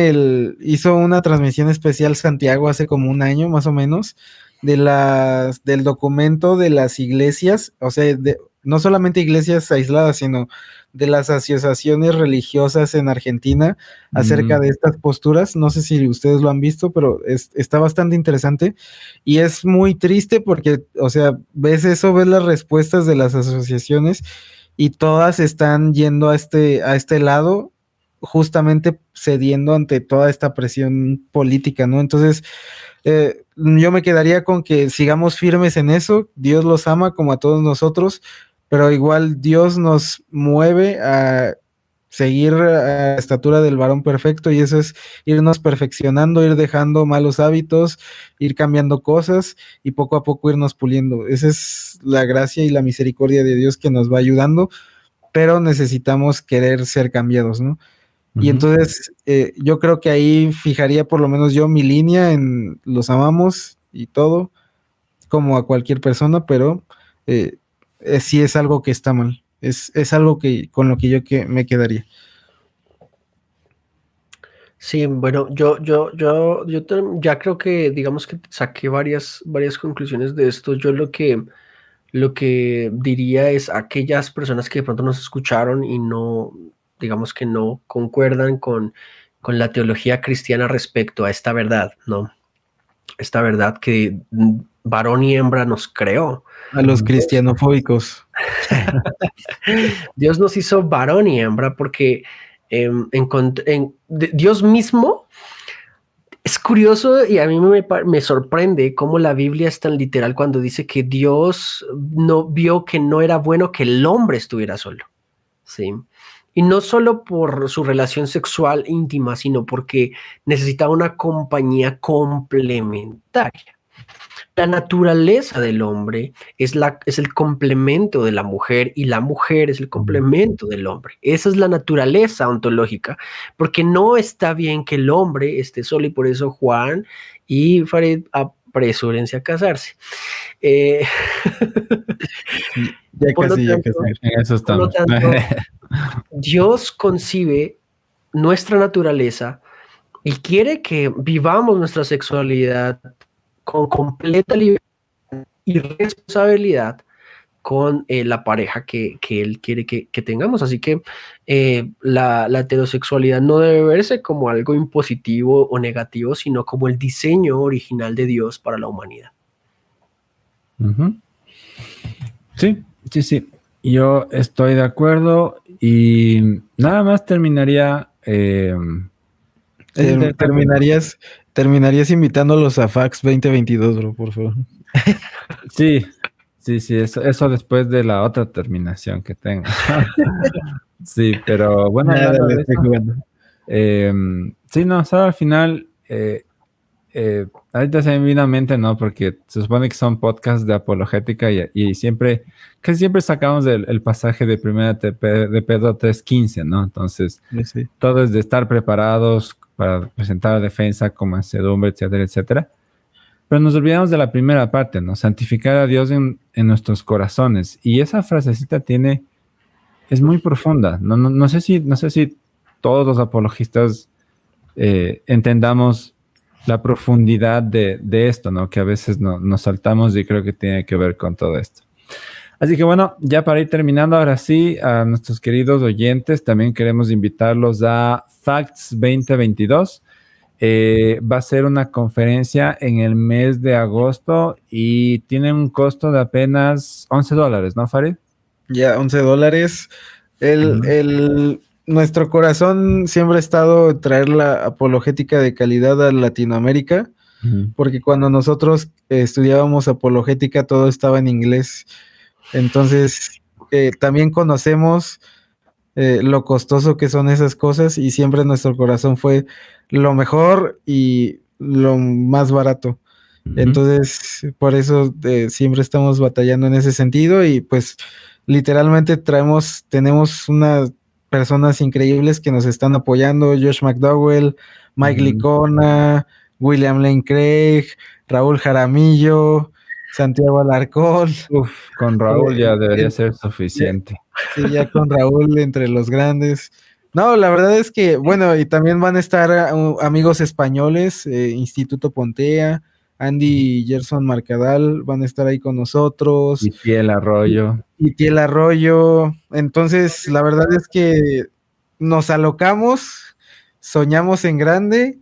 hizo una transmisión especial Santiago hace como un año más o menos del documento de las iglesias, o sea, no solamente iglesias aisladas, sino de las asociaciones religiosas en Argentina acerca de estas posturas. No sé si ustedes lo han visto, pero está bastante interesante y es muy triste porque, o sea, ves las respuestas de las asociaciones y todas están yendo a este lado, justamente cediendo ante toda esta presión política, ¿no? Entonces, yo me quedaría con que sigamos firmes en eso. Dios los ama como a todos nosotros, pero igual Dios nos mueve a seguir a la estatura del varón perfecto y eso es irnos perfeccionando, ir dejando malos hábitos, ir cambiando cosas y poco a poco irnos puliendo. Esa es la gracia y la misericordia de Dios que nos va ayudando, pero necesitamos querer ser cambiados, ¿no? Y entonces yo creo que ahí fijaría por lo menos yo mi línea en los amamos y todo, como a cualquier persona, pero sí es algo que está mal. Es algo que con lo que yo me quedaría. Sí, bueno, ya creo que, digamos que saqué varias conclusiones de esto. Yo lo que diría es aquellas personas que de pronto nos escucharon y no, digamos que no concuerdan con la teología cristiana respecto a esta verdad, ¿no? Esta verdad que varón y hembra nos creó. A los cristianofóbicos. Dios nos hizo varón y hembra porque Dios mismo es curioso y a mí me sorprende cómo la Biblia es tan literal cuando dice que Dios no vio que no era bueno que el hombre estuviera solo, ¿sí? Y no solo por su relación sexual íntima, sino porque necesitaba una compañía complementaria. La naturaleza del hombre es el complemento de la mujer y la mujer es el complemento del hombre. Esa es la naturaleza ontológica, porque no está bien que el hombre esté solo y por eso Juan y Farid apresúrense a casarse. Ya casi. En eso Por lo estamos. tanto, Dios concibe nuestra naturaleza y quiere que vivamos nuestra sexualidad con completa libertad y responsabilidad con la pareja que él quiere que tengamos. Así que la heterosexualidad no debe verse como algo impositivo o negativo, sino como el diseño original de Dios para la humanidad. Sí. Yo estoy de acuerdo y nada más terminaría... Terminarías invitándolos a Fax 2022, bro, por favor. Sí, eso después de la otra terminación que tengo. Sí, pero bueno, hablando de eso, sí, no, o sea, al final, ahorita se me vino a mente, ¿no? Porque se supone que son podcasts de apologética y casi siempre sacamos el pasaje de primera de Pedro 3:15, ¿no? Entonces, Sí. todo es de estar preparados para presentar defensa con mansedumbre, etcétera, etcétera. Pero nos olvidamos de la primera parte, ¿no? Santificar a Dios en nuestros corazones. Y esa frasecita es muy profunda. No sé si todos los apologistas entendamos la profundidad de esto, ¿no? Que a veces nos saltamos y creo que tiene que ver con todo esto. Así que bueno, ya para ir terminando, ahora sí, a nuestros queridos oyentes, también queremos invitarlos a Facts 2022. Va a ser una conferencia en el mes de agosto y tiene un costo de apenas $11, ¿no, Farid? Ya, $11. Nuestro corazón siempre ha estado en traer la apologética de calidad a Latinoamérica, porque cuando nosotros estudiábamos apologética todo estaba en inglés. Entonces, también conocemos lo costoso que son esas cosas y siempre nuestro corazón fue lo mejor y lo más barato. Entonces, por eso siempre estamos batallando en ese sentido y pues literalmente tenemos unas personas increíbles que nos están apoyando, Josh McDowell, Mike Licona, William Lane Craig, Raúl Jaramillo, Santiago Alarcón. Uf, con Raúl ya debería ser suficiente. Sí, ya con Raúl entre los grandes. No, la verdad es que, bueno, y también van a estar amigos españoles, Instituto Pontea, Andy y Gerson Marcadal van a estar ahí con nosotros. Y Tiel Arroyo. Y Tiel Arroyo. Entonces, la verdad es que nos alocamos, soñamos en grande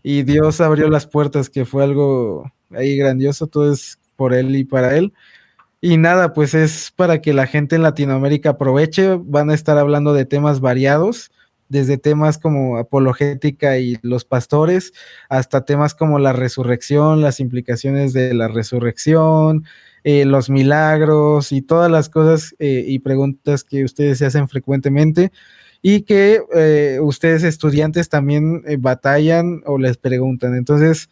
y Dios abrió las puertas, que fue algo ahí grandioso, todo es por él y para él. Y nada, pues es para que la gente en Latinoamérica aproveche, van a estar hablando de temas variados, desde temas como apologética y los pastores, hasta temas como la resurrección, las implicaciones de la resurrección, los milagros y todas las cosas y preguntas que ustedes se hacen frecuentemente y que ustedes estudiantes también batallan o les preguntan. Entonces,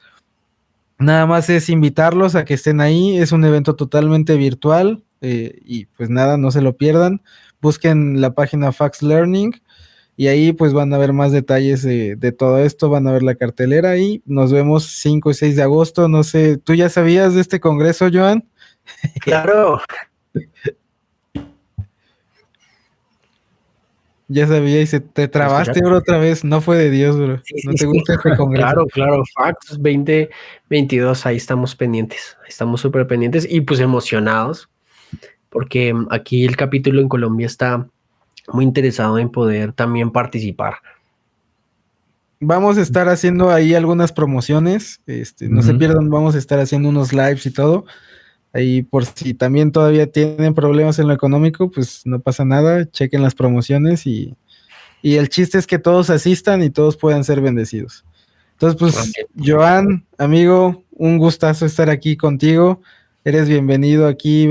nada más es invitarlos a que estén ahí, es un evento totalmente virtual y pues nada, no se lo pierdan, busquen la página Fax Learning y ahí pues van a ver más detalles de todo esto, van a ver la cartelera y nos vemos 5 y 6 de agosto, no sé, ¿tú ya sabías de este congreso, Joan? Claro. Ya sabía y te trabaste, bro, otra vez, no fue de Dios, bro, Sí, no sí, te sí. gusta este congreso. Claro, Facts 2022, ahí estamos pendientes, estamos súper pendientes y pues emocionados, porque aquí el capítulo en Colombia está muy interesado en poder también participar. Vamos a estar haciendo ahí algunas promociones, no se pierdan, vamos a estar haciendo unos lives y todo. Ahí por si también todavía tienen problemas en lo económico, pues no pasa nada, chequen las promociones y el chiste es que todos asistan y todos puedan ser bendecidos. Entonces, pues, Joan, amigo, un gustazo estar aquí contigo. Eres bienvenido aquí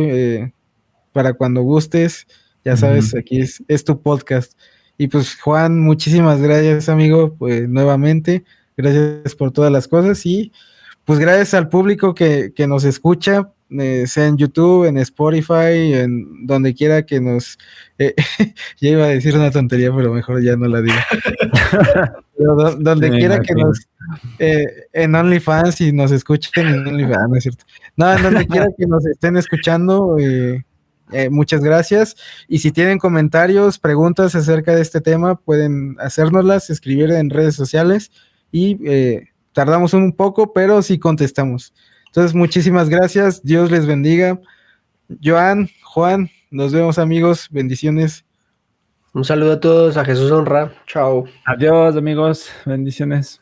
para cuando gustes. Ya sabes, aquí es tu podcast. Y pues, Juan, muchísimas gracias, amigo, pues nuevamente. Gracias por todas las cosas y pues gracias al público que nos escucha, sea en YouTube, en Spotify, en donde quiera que nos... ya iba a decir una tontería, pero mejor ya no la digo. Pero donde quiera que nos... en OnlyFans y nos escuchen en OnlyFans, ¿no es cierto? No, en donde quiera que nos estén escuchando, muchas gracias. Y si tienen comentarios, preguntas acerca de este tema, pueden hacérnoslas, escribir en redes sociales y... tardamos un poco, pero sí contestamos. Entonces, muchísimas gracias. Dios les bendiga. Joan, Juan, nos vemos, amigos. Bendiciones. Un saludo a todos, a Jesús honra. Chao. Adiós, amigos. Bendiciones.